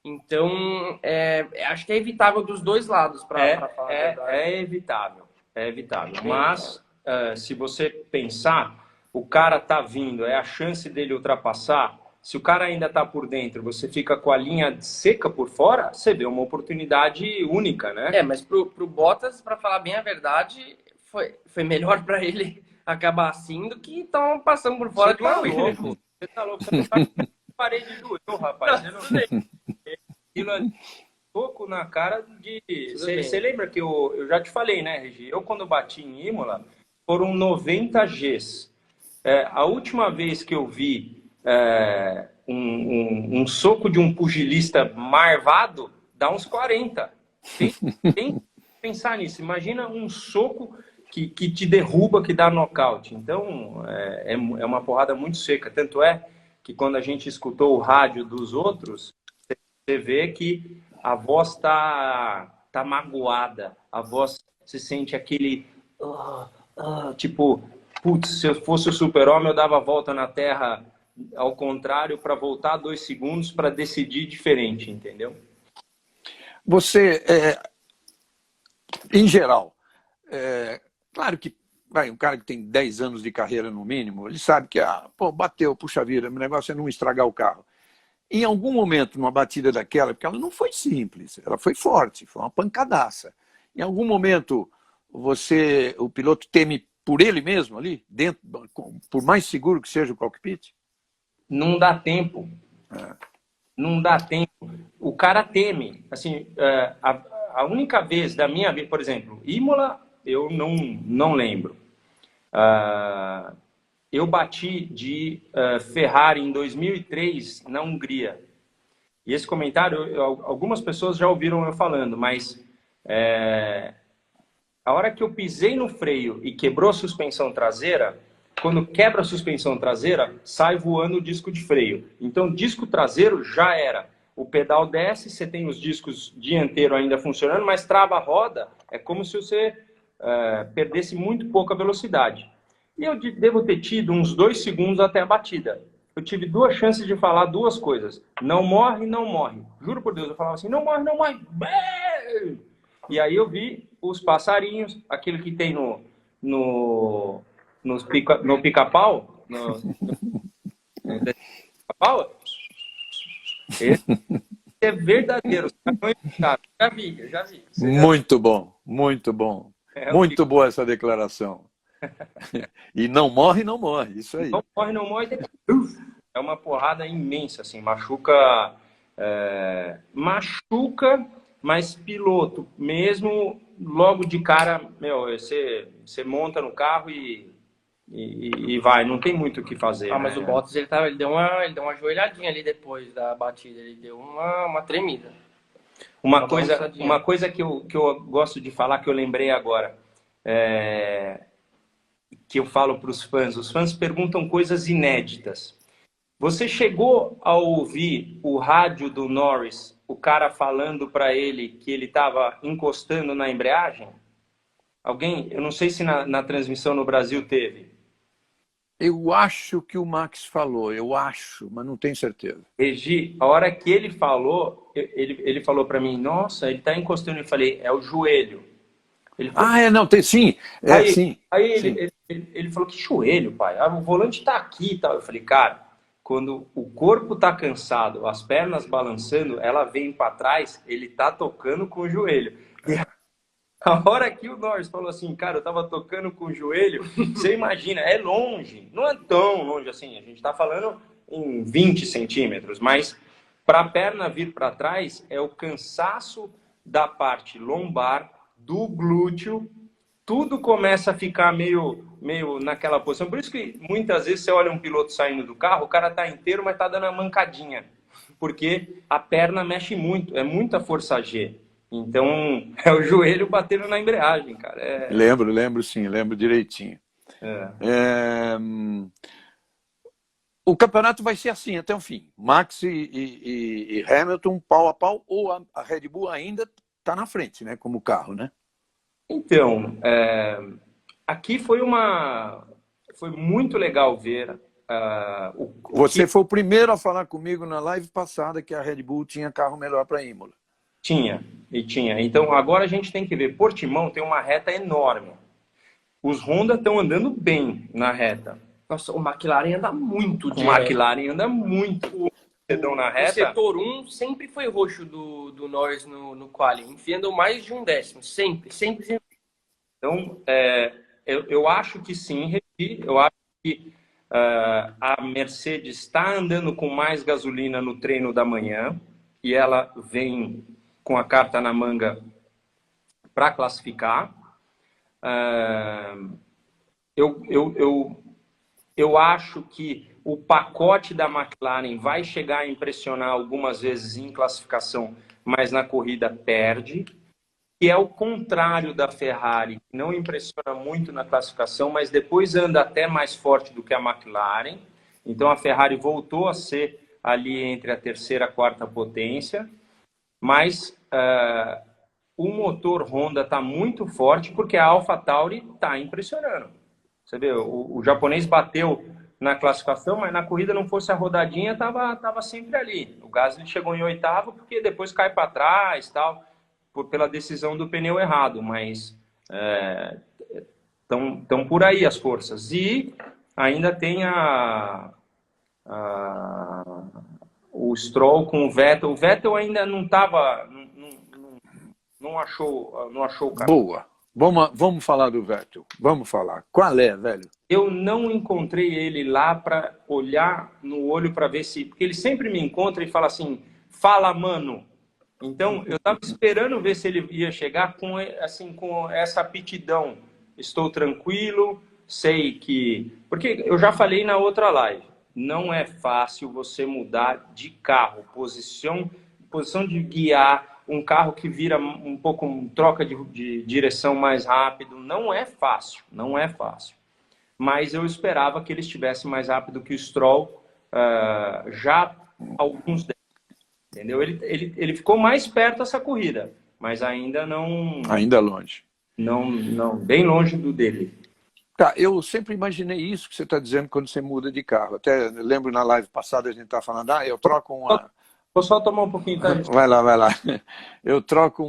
Então, acho que é evitável dos dois lados, para falar a verdade. É evitável. Mas, se você pensar, o cara tá vindo, é a chance dele ultrapassar. Se o cara ainda está por dentro, você fica com a linha seca por fora, você vê uma oportunidade única, né? Mas pro Bottas, para falar bem a verdade, foi melhor para ele acabar assim do que estão passando por fora de uma Williams. Você tá louco, você tá com parede doeu, rapaz. Aquilo é pouco na cara de... Você lembra que eu já te falei, né, Regi? Eu, quando bati em Imola, foram 90 Gs. A última vez que eu vi um soco de um pugilista marvado dá uns 40. Tem que pensar nisso. Imagina um soco que te derruba, que dá nocaute. Então, é uma porrada muito seca. Tanto é que quando a gente escutou o rádio dos outros, você vê que a voz tá magoada. A voz, se sente aquele... tipo, putz, se eu fosse o super-homem, eu dava a volta na Terra ao contrário para voltar 2 segundos para decidir diferente, entendeu? Você, em geral, claro que um cara que tem 10 anos de carreira no mínimo, ele sabe que, bateu, puxa vida, o negócio é não estragar o carro. Em algum momento, numa batida daquela, porque ela não foi simples, ela foi forte, foi uma pancadaça. Em algum momento, o piloto teme por ele mesmo ali, dentro, por mais seguro que seja o cockpit? Não dá tempo. Não dá tempo. O cara teme. Assim, a única vez da minha vida, por exemplo, Imola, eu não lembro. Eu bati de Ferrari em 2003 na Hungria. E esse comentário, algumas pessoas já ouviram eu falando, mas a hora que eu pisei no freio e quebrou a suspensão traseira, quando quebra a suspensão traseira, sai voando o disco de freio. Então, disco traseiro já era. O pedal desce, você tem os discos dianteiro ainda funcionando, mas trava a roda, é como se você perdesse muito pouca velocidade. E eu devo ter tido uns 2 segundos até a batida. Eu tive 2 chances de falar 2 coisas. Não morre, não morre. Juro por Deus, eu falava assim, não morre, não morre. E aí eu vi os passarinhos, aquele que tem no pica-pau, esse é verdadeiro. Já vi. Muito bom, muito bom. Muito boa essa declaração. E não morre, não morre, isso aí. Não morre, não morre. É uma porrada imensa, assim, machuca, mas piloto, mesmo logo de cara, você monta no carro e vai, não tem muito o que fazer. Mas o Bottas, ele deu uma ajoelhadinha ali depois da batida, ele deu uma tremida. Uma coisa que eu gosto de falar, que eu lembrei agora, que eu falo para os fãs perguntam coisas inéditas. Você chegou a ouvir o rádio do Norris, o cara falando para ele que ele estava encostando na embreagem? Alguém? Eu não sei se na transmissão no Brasil teve. Eu acho que o Max falou, mas não tenho certeza. Regi, a hora que ele falou, ele falou para mim, nossa, ele está encostando. Eu falei, é o joelho. Ele falou, não, tem sim. Sim. Aí ele falou, que joelho, pai? O volante está aqui e tal. Eu falei, cara, quando o corpo está cansado, as pernas balançando, ela vem para trás, ele está tocando com o joelho. E a hora que o Norris falou assim, cara, eu estava tocando com o joelho, você imagina, é longe, não é tão longe assim, a gente está falando em 20 centímetros, mas para a perna vir para trás é o cansaço da parte lombar, do glúteo, tudo começa a ficar meio naquela posição. Por isso que muitas vezes você olha um piloto saindo do carro, o cara está inteiro, mas está dando a mancadinha, porque a perna mexe muito, é muita força G. Então, é o joelho batendo na embreagem, cara. Lembro sim, lembro direitinho. O campeonato vai ser assim até o fim. Max e Hamilton pau a pau, ou a Red Bull ainda está na frente, né, como carro, né? Então, aqui foi muito legal ver. Você foi o primeiro a falar comigo na live passada que a Red Bull tinha carro melhor para Imola. Tinha. Então, agora a gente tem que ver. Portimão tem uma reta enorme. Os Honda estão andando bem na reta. Nossa, o McLaren anda muito. O McLaren anda muito. Na reta. O setor 1 sempre foi roxo do Norris no quali, enfiando mais de 1/10. Sempre. Então, eu acho que sim, eu acho que a Mercedes está andando com mais gasolina no treino da manhã e ela vem com a carta na manga para classificar. Eu acho que o pacote da McLaren vai chegar a impressionar algumas vezes em classificação, mas na corrida perde. Que é o contrário da Ferrari, que não impressiona muito na classificação, mas depois anda até mais forte do que a McLaren. Então a Ferrari voltou a ser ali entre a terceira e a quarta potência, mas o motor Honda está muito forte porque a AlphaTauri está impressionando. Você vê, o japonês bateu na classificação, mas na corrida não fosse a rodadinha, estava sempre ali. O Gasly chegou em oitavo porque depois cai para trás, tal, pela decisão do pneu errado, mas estão por aí as forças. E ainda tem o Stroll com o Vettel. O Vettel ainda não estava, não achou o caminho. Boa. Vamos falar do Vettel. Vamos falar. Qual é, velho? Eu não encontrei ele lá para olhar no olho para ver se... Porque ele sempre me encontra e fala assim, fala, mano. Então, eu estava esperando ver se ele ia chegar com essa aptidão. Estou tranquilo, sei que... Porque eu já falei na outra live, não é fácil você mudar de carro, posição de guiar, um carro que vira um pouco, troca de direção mais rápido, não é fácil, não é fácil. Mas eu esperava que ele estivesse mais rápido que o Stroll já alguns décimos. Entendeu? Ele ficou mais perto dessa corrida, mas ainda não... Ainda longe. Não, bem longe do dele. Tá, eu sempre imaginei isso que você está dizendo quando você muda de carro. Até lembro na live passada a gente estava falando, eu troco uma... Vou só tomar um pouquinho, tá? Vai lá. Eu troco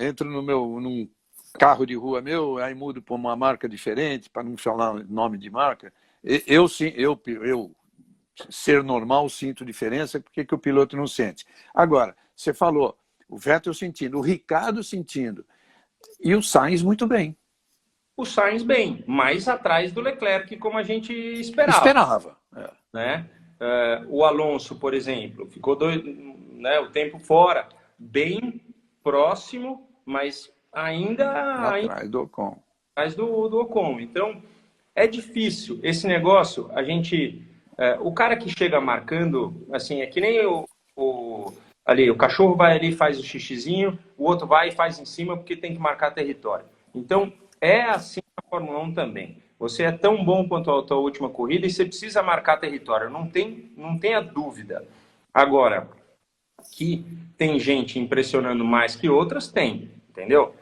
entro num carro de rua meu, aí mudo para uma marca diferente, para não falar nome de marca. Eu ser normal, sinto diferença, porque que o piloto não sente. Agora, você falou, o Vettel sentindo, o Ricardo sentindo, e o Sainz muito bem. O Sainz bem, mais atrás do Leclerc, como a gente esperava. Esperava. Né? O Alonso, por exemplo, ficou o tempo fora, bem próximo, mas ainda atrás do Ocon. Atrás do Ocon. Então, é difícil. Esse negócio, a gente... o cara que chega marcando, assim, é que nem ali, o cachorro vai ali e faz o xixizinho, o outro vai e faz em cima porque tem que marcar território. Então, é assim na Fórmula 1 também. Você é tão bom quanto a tua última corrida e você precisa marcar território, não tenha dúvida. Agora, que tem gente impressionando mais que outras, tem, entendeu?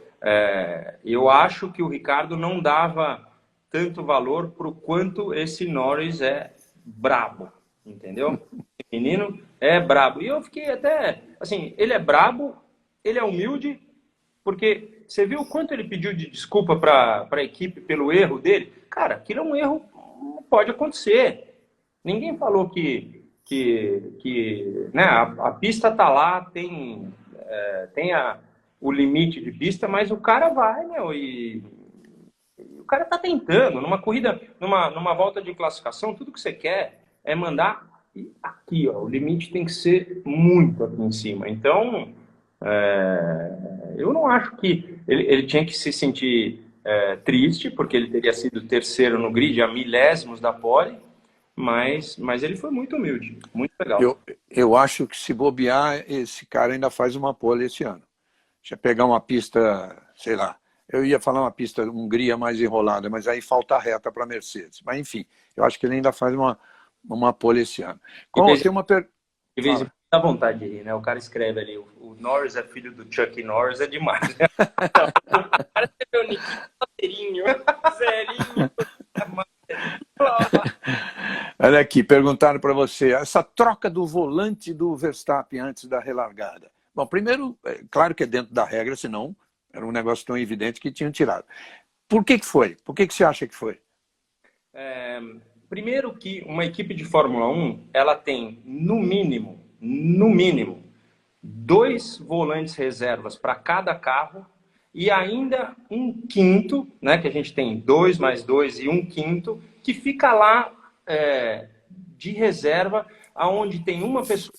Eu acho que o Ricardo não dava tanto valor para o quanto esse Norris é brabo, entendeu? Esse menino é brabo. E eu fiquei até, assim, ele é brabo, ele é humilde, porque você viu o quanto ele pediu de desculpa para a equipe pelo erro dele? Cara, aquilo é um erro, pode acontecer. Ninguém falou que né, a pista tá lá, tem o limite de pista, mas o cara vai, meu, e o cara tá tentando. Numa corrida, numa volta de classificação, tudo que você quer é mandar aqui, ó, o limite tem que ser muito aqui em cima. Então, eu não acho que ele tinha que se sentir triste, porque ele teria sido terceiro no grid, a milésimos da pole, mas ele foi muito humilde, muito legal. Eu acho que se bobear, esse cara ainda faz uma pole esse ano. Deixa eu pegar uma pista, sei lá, eu ia falar uma pista Hungria mais enrolada, mas aí falta reta para a Mercedes. Mas enfim, eu acho que ele ainda faz uma pole esse ano. Tem uma pergunta. De vez em quando dá vontade de rir, né? O cara escreve ali, o Norris é filho do Chuck Norris, é demais. Né? O cara escreveu Niquinho, Zerinho. Olha aqui, perguntaram para você, essa troca do volante do Verstappen antes da relargada. Bom, primeiro, claro que é dentro da regra, senão era um negócio tão evidente que tinham tirado. Por que foi? Por que você acha que foi? Primeiro que uma equipe de Fórmula 1, ela tem, no mínimo, 2 volantes reservas para cada carro e ainda um quinto, né, que a gente tem 2 mais 2 e um quinto, que fica lá de reserva, aonde tem uma pessoa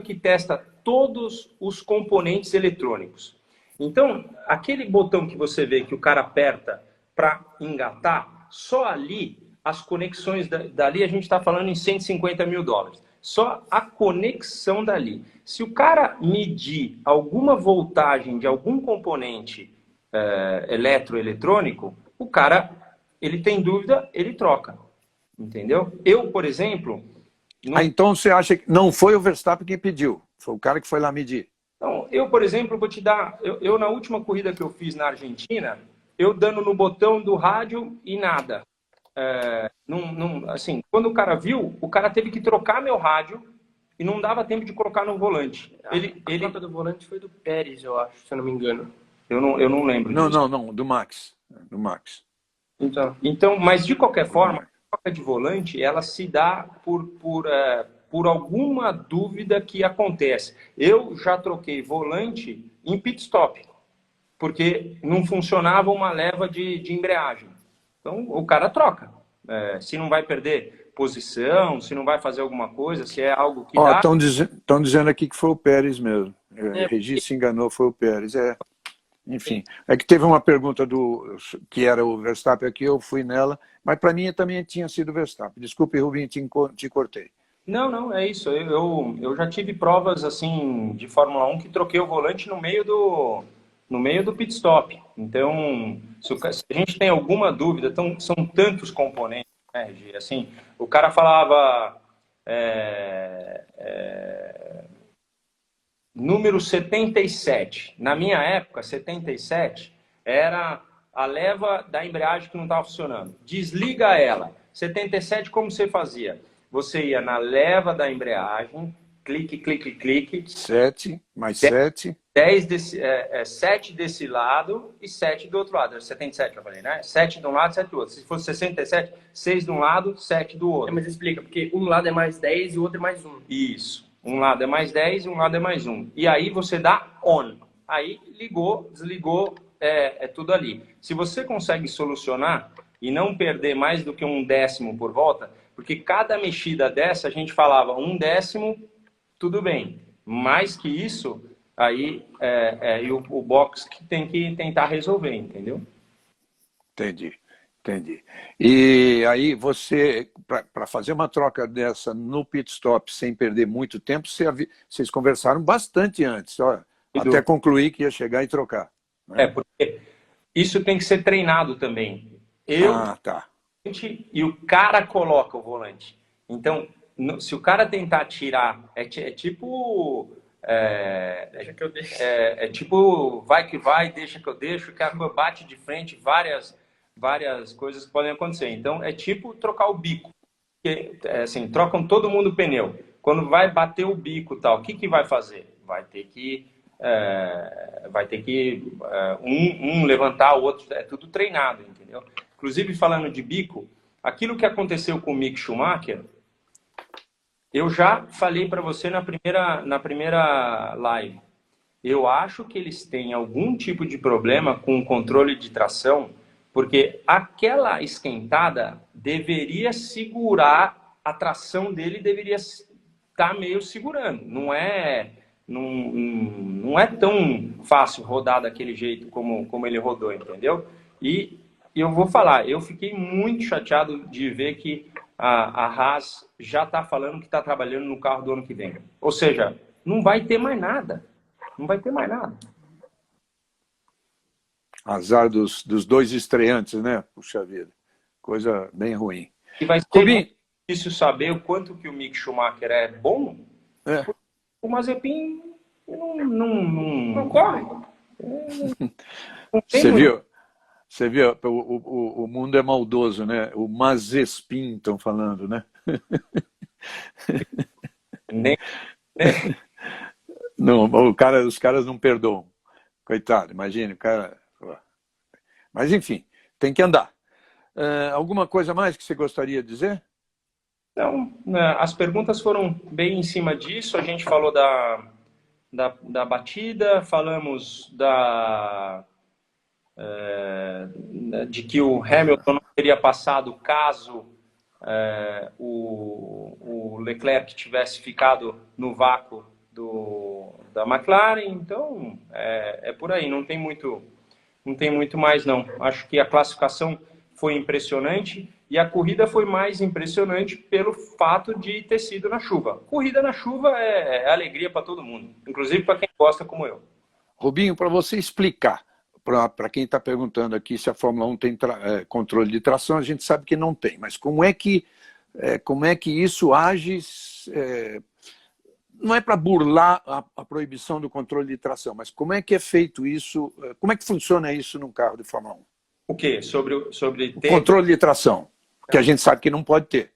que testa todos os componentes eletrônicos. Então, aquele botão que você vê que o cara aperta para engatar, só ali as conexões dali, a gente está falando em 150 mil dólares. Só a conexão dali. Se o cara medir alguma voltagem de algum componente eletroeletrônico, o cara, ele tem dúvida, ele troca. Entendeu? Eu, por exemplo... Então você acha que não foi o Verstappen quem pediu? Foi o cara que foi lá medir? Então, eu, por exemplo, vou te dar... Eu na última corrida que eu fiz na Argentina, eu dando no botão do rádio e nada. Assim, quando o cara viu, o cara teve que trocar meu rádio e não dava tempo de colocar no volante. A troca do volante foi do Pérez, eu acho, se eu não me engano. Eu não lembro disso. Não, do Max. Do Max. Então, mas de qualquer forma, a troca de volante, ela se dá por alguma dúvida que acontece. Eu já troquei volante em pit stop, porque não funcionava uma leva de embreagem. Então, o cara troca. Se não vai perder posição, se não vai fazer alguma coisa, se é algo que dá... Estão dizendo aqui que foi o Pérez mesmo. Regi se enganou, foi o Pérez. Enfim, é que teve uma pergunta que era o Verstappen aqui, eu fui nela, mas para mim também tinha sido o Verstappen. Desculpe, Rubinho, te cortei. Não, é isso. Eu já tive provas assim de Fórmula 1 que troquei o volante no meio do pit stop. Então, se a gente tem alguma dúvida, são tantos componentes, né, Regi? Assim, o cara falava número 77. Na minha época, 77 era a leva da embreagem que não estava funcionando. Desliga ela. 77, como você fazia? Você ia na leva da embreagem, clique, clique, clique. 7, mais 7. 7 desse lado e 7 do outro lado. Era 77, eu falei, né? 7 de um lado, 7 do outro. Se fosse 67, 6 de um lado, 7 do outro. Mas explica, porque um lado é mais 10 e o outro é mais 1. Isso. Um lado é mais 10 e um lado é mais 1. E aí você dá on. Aí ligou, desligou, tudo ali. Se você consegue solucionar e não perder mais do que 1/10 por volta, porque cada mexida dessa a gente falava 1/10, tudo bem. Mais que isso, aí o box que tem que tentar resolver, entendeu? Entendi. E aí você, para fazer uma troca dessa no pit stop sem perder muito tempo, vocês conversaram bastante antes, até concluir que ia chegar e trocar. Né? Porque isso tem que ser treinado também. Tá. E o cara coloca o volante. Então, se o cara tentar tirar, é tipo... Deixa que eu deixo. É tipo, vai que vai, deixa que eu deixo, que a água bate de frente, várias coisas que podem acontecer. Então, é tipo trocar o bico. Assim, trocam todo mundo o pneu. Quando vai bater o bico e tal, o que vai fazer? Vai ter que um levantar, o outro, é tudo treinado, entendeu? Inclusive, falando de bico, aquilo que aconteceu com o Mick Schumacher, eu já falei para você na primeira live. Eu acho que eles têm algum tipo de problema com o controle de tração, porque aquela esquentada deveria segurar, a tração dele deveria estar meio segurando. Não é tão fácil rodar daquele jeito como ele rodou, entendeu? E eu vou falar, eu fiquei muito chateado de ver que a Haas já está falando que está trabalhando no carro do ano que vem. Ou seja, não vai ter mais nada. Não vai ter mais nada. Azar dos dois estreantes, né? Puxa vida. Coisa bem ruim. E vai ser muito difícil saber o quanto que o Mick Schumacher é bom. O Mazepin não corre. Você viu? O mundo é maldoso, né? O Mazepin estão falando, né? Não, os caras não perdoam. Coitado, imagine, o cara... Mas, enfim, tem que andar. Alguma coisa mais que você gostaria de dizer? Não, as perguntas foram bem em cima disso. A gente falou da batida, falamos de que o Hamilton não teria passado caso o Leclerc tivesse ficado no vácuo da McLaren. Então, é por aí, não tem muito mais não. Acho que a classificação foi impressionante e a corrida foi mais impressionante pelo fato de ter sido na chuva. Corrida na chuva é alegria para todo mundo, inclusive para quem gosta como eu. Rubinho, para você explicar, para quem está perguntando aqui se a Fórmula 1 tem controle de tração, a gente sabe que não tem, mas como é que isso age? Não é para burlar a proibição do controle de tração, mas como é que é feito isso? Como é que funciona isso num carro de Fórmula 1? O quê? Sobre o controle de tração, que a gente sabe que não pode ter.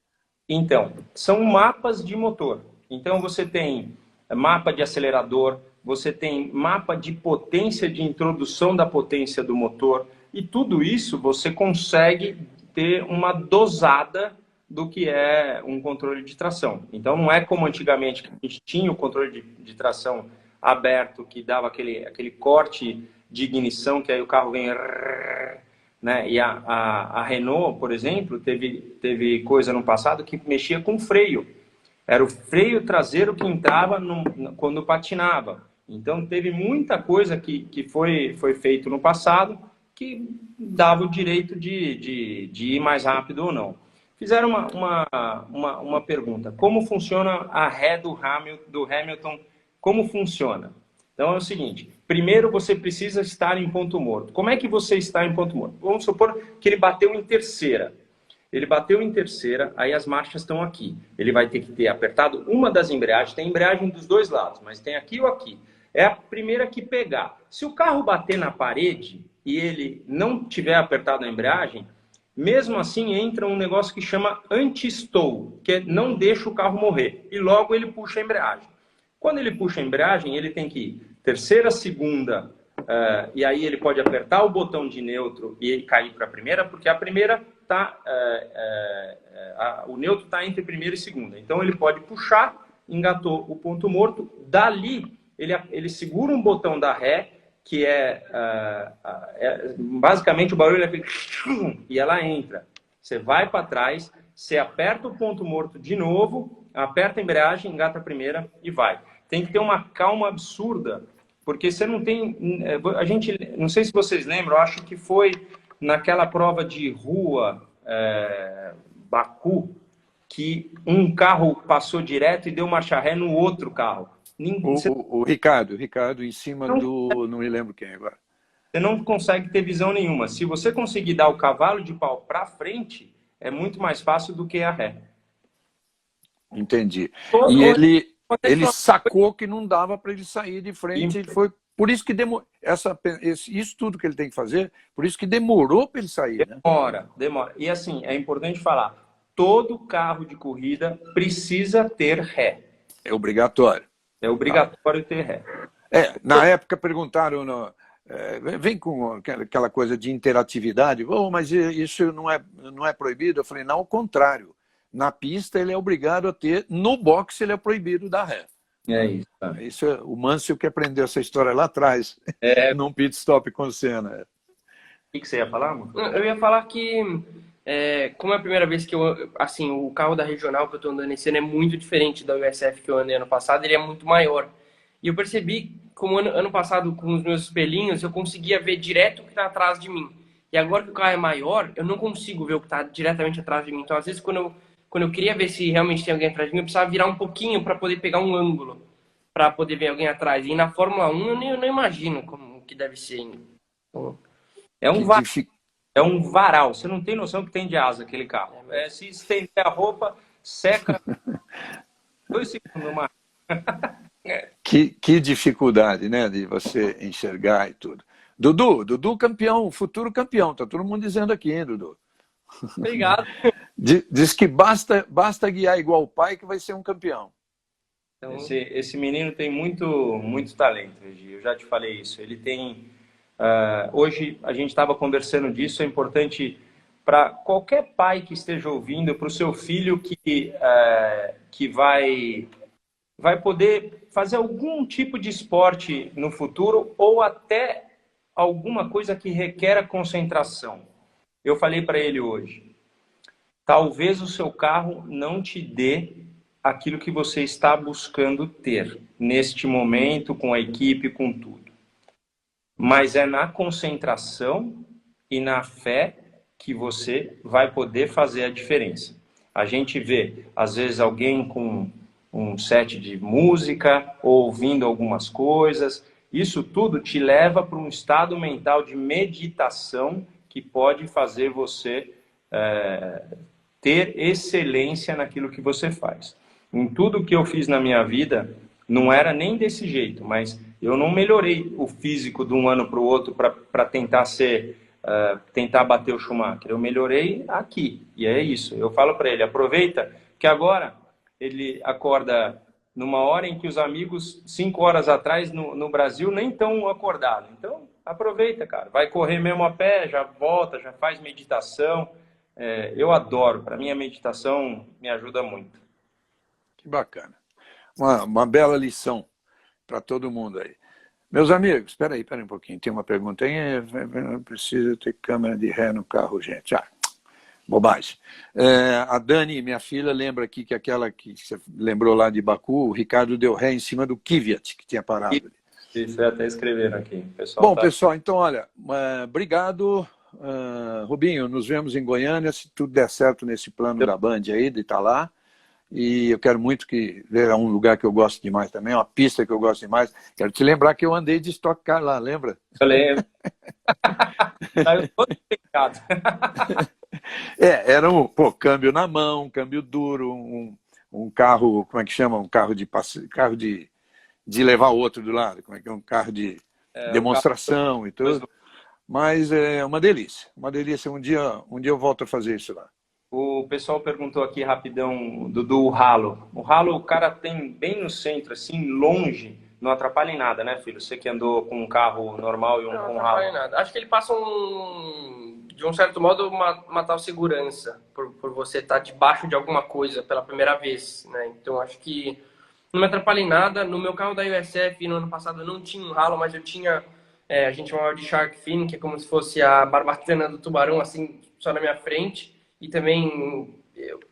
Então, são mapas de motor. Então, você tem mapa de acelerador, você tem mapa de potência, de introdução da potência do motor, e tudo isso você consegue ter uma dosada do que é um controle de tração. Então, não é como antigamente, que a gente tinha o controle de tração aberto, que dava aquele corte de ignição, que aí o carro vem... Né? E a Renault, por exemplo, teve coisa no passado que mexia com freio. Era o freio traseiro que entrava quando patinava. Então, teve muita coisa que foi feito no passado que dava o direito de ir mais rápido ou não. Fizeram uma pergunta. Como funciona a ré do Hamilton? Como funciona? Então, é o seguinte. Primeiro, você precisa estar em ponto morto. Como é que você está em ponto morto? Vamos supor que ele bateu em terceira. Ele bateu em terceira, aí as marchas estão aqui. Ele vai ter que ter apertado uma das embreagens. Tem embreagem dos dois lados, mas tem aqui ou aqui. É a primeira que pegar. Se o carro bater na parede e ele não tiver apertado a embreagem, mesmo assim entra um negócio que chama anti-stall, que não deixa o carro morrer. E logo ele puxa a embreagem. Quando ele puxa a embreagem, ele tem que ir terceira, segunda, e aí ele pode apertar o botão de neutro e cair para a primeira, porque a primeira o neutro está entre primeira e segunda. Então ele pode puxar, engatou o ponto morto, dali ele segura um botão da ré, que basicamente o barulho é e ela entra. Você vai para trás, você aperta o ponto morto de novo, aperta a embreagem, engata a primeira e vai. Tem que ter uma calma absurda, porque você não tem... não sei se vocês lembram, eu acho que foi naquela prova de rua, Baku, que um carro passou direto e deu marcha ré no outro carro. O Ricardo em cima do... não me lembro quem agora. Você não consegue ter visão nenhuma. Se você conseguir dar o cavalo de pau para frente, é muito mais fácil do que a ré. Entendi. E ele sacou que não dava para ele sair de frente. Ele foi, por isso que demorou. Isso tudo que ele tem que fazer, por isso que demorou para ele sair. Demora. E assim, é importante falar, todo carro de corrida precisa ter ré. É obrigatório. É obrigatório ter ré. Na época perguntaram, vem com aquela coisa de interatividade, mas isso não é proibido? Eu falei, não, ao contrário. Na pista ele é obrigado a ter, no boxe ele é proibido dar ré. É isso. Isso o Mansell que aprendeu essa história lá atrás, num pit stop com o Senna. O que você ia falar, mano? Eu ia falar que, como é a primeira vez que o carro da regional que eu tô andando esse ano é muito diferente da USF que eu andei ano passado, ele é muito maior. E eu percebi, como ano passado, com os meus espelhinhos, eu conseguia ver direto o que está atrás de mim. E agora que o carro é maior, eu não consigo ver o que está diretamente atrás de mim. Então, às vezes, quando eu queria ver se realmente tem alguém atrás de mim, eu precisava virar um pouquinho para poder pegar um ângulo, para poder ver alguém atrás. E na Fórmula 1 eu não imagino como que deve ser ainda. Então, é um varal. Você não tem noção que tem de asa aquele carro. Se estender a roupa, seca 2 segundos mais. Que dificuldade, né, de você enxergar e tudo. Dudu campeão, futuro campeão, tá todo mundo dizendo aqui, hein, Dudu? Obrigado. Diz que basta guiar igual o pai que vai ser um campeão. Então, esse menino tem muito talento, Regi. Eu já te falei isso. Ele tem... hoje a gente estava conversando disso, é importante para qualquer pai que esteja ouvindo, para o seu filho que vai poder fazer algum tipo de esporte no futuro ou até alguma coisa que requer concentração. Eu falei para ele hoje, talvez o seu carro não te dê aquilo que você está buscando ter neste momento, com a equipe, com tudo. Mas é na concentração e na fé que você vai poder fazer a diferença. A gente vê, às vezes, alguém com um set de música, ou ouvindo algumas coisas. Isso tudo te leva para um estado mental de meditação que pode fazer você ter excelência naquilo que você faz. Em tudo que eu fiz na minha vida, não era nem desse jeito, mas eu não melhorei o físico de um ano para o outro para tentar tentar bater o Schumacher. Eu melhorei aqui, e é isso. Eu falo para ele, aproveita que agora ele acorda numa hora em que os amigos, 5 horas atrás no Brasil, nem estão acordados. Então, aproveita, cara. Vai correr mesmo a pé, já volta, já faz meditação. Eu adoro. Para mim, a meditação me ajuda muito. Que bacana. Uma bela lição para todo mundo aí. Meus amigos, espera aí um pouquinho. Tem uma pergunta aí. Precisa ter câmera de ré no carro, gente. Bobagem. A Dani, minha filha, lembra aqui que aquela que você lembrou lá de Baku, o Ricardo deu ré em cima do Kvyat, que tinha parado. Isso, até escreveram aqui. Bom, pessoal, então, olha, obrigado, Rubinho. Nos vemos em Goiânia, se tudo der certo nesse plano da Band aí, de estar lá. E eu quero muito que ver um lugar que eu gosto demais também, uma pista que eu gosto demais. Quero te lembrar que eu andei de Stock Car lá, lembra? Eu lembro. Saiu todo pecado. Era câmbio na mão, câmbio duro, um carro, como é que chama? Um carro de levar o outro do lado, como é que é? Um carro de demonstração e tudo. Mas é uma delícia. Um dia eu volto a fazer isso lá. O pessoal perguntou aqui rapidão do Halo. O Halo, o cara tem bem no centro, assim, longe, não atrapalha em nada, né, filho? Você que andou com um carro normal e com um Halo. Não atrapalha em nada. Acho que ele passa de um certo modo, uma tal segurança por você estar debaixo de alguma coisa pela primeira vez, né? Então, acho que não me atrapalha em nada. No meu carro da USF, no ano passado, eu não tinha um Halo, mas eu tinha, a gente chamava de Shark Fin, que é como se fosse a barbatana do tubarão, assim, só na minha frente. E também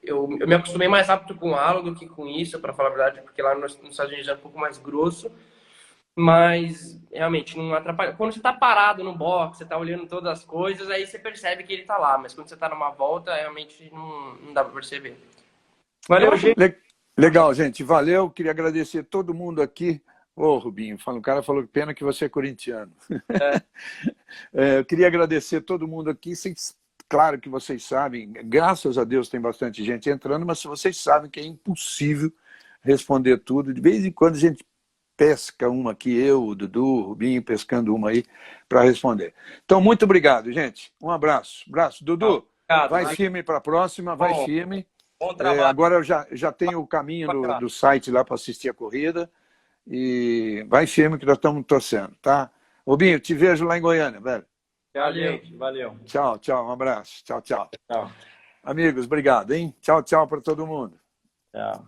eu me acostumei mais rápido com o Halo do que com isso, para falar a verdade, porque lá nos Estados Unidos é um pouco mais grosso. Mas, realmente, não atrapalha. Quando você está parado no box, você está olhando todas as coisas, aí você percebe que ele está lá. Mas quando você está numa volta, realmente não dá para perceber. Valeu, gente. Legal, gente. Valeu. Queria agradecer todo mundo aqui. Rubinho, o cara falou que pena que você é corintiano. Eu queria agradecer todo mundo aqui. Claro que vocês sabem, graças a Deus tem bastante gente entrando, mas vocês sabem que é impossível responder tudo. De vez em quando a gente pesca uma aqui, eu, o Dudu, o Rubinho, pescando uma aí para responder. Então, muito obrigado, gente. Um abraço. Dudu, vai firme para a próxima, vai firme. Bom trabalho. Agora eu já tenho o caminho do site lá para assistir a corrida. E vai firme que nós estamos torcendo, tá? Rubinho, te vejo lá em Goiânia, velho. Tchau, gente. Valeu. Tchau, um abraço. Tchau. Tchau. Amigos, obrigado, hein? Tchau para todo mundo. Tchau.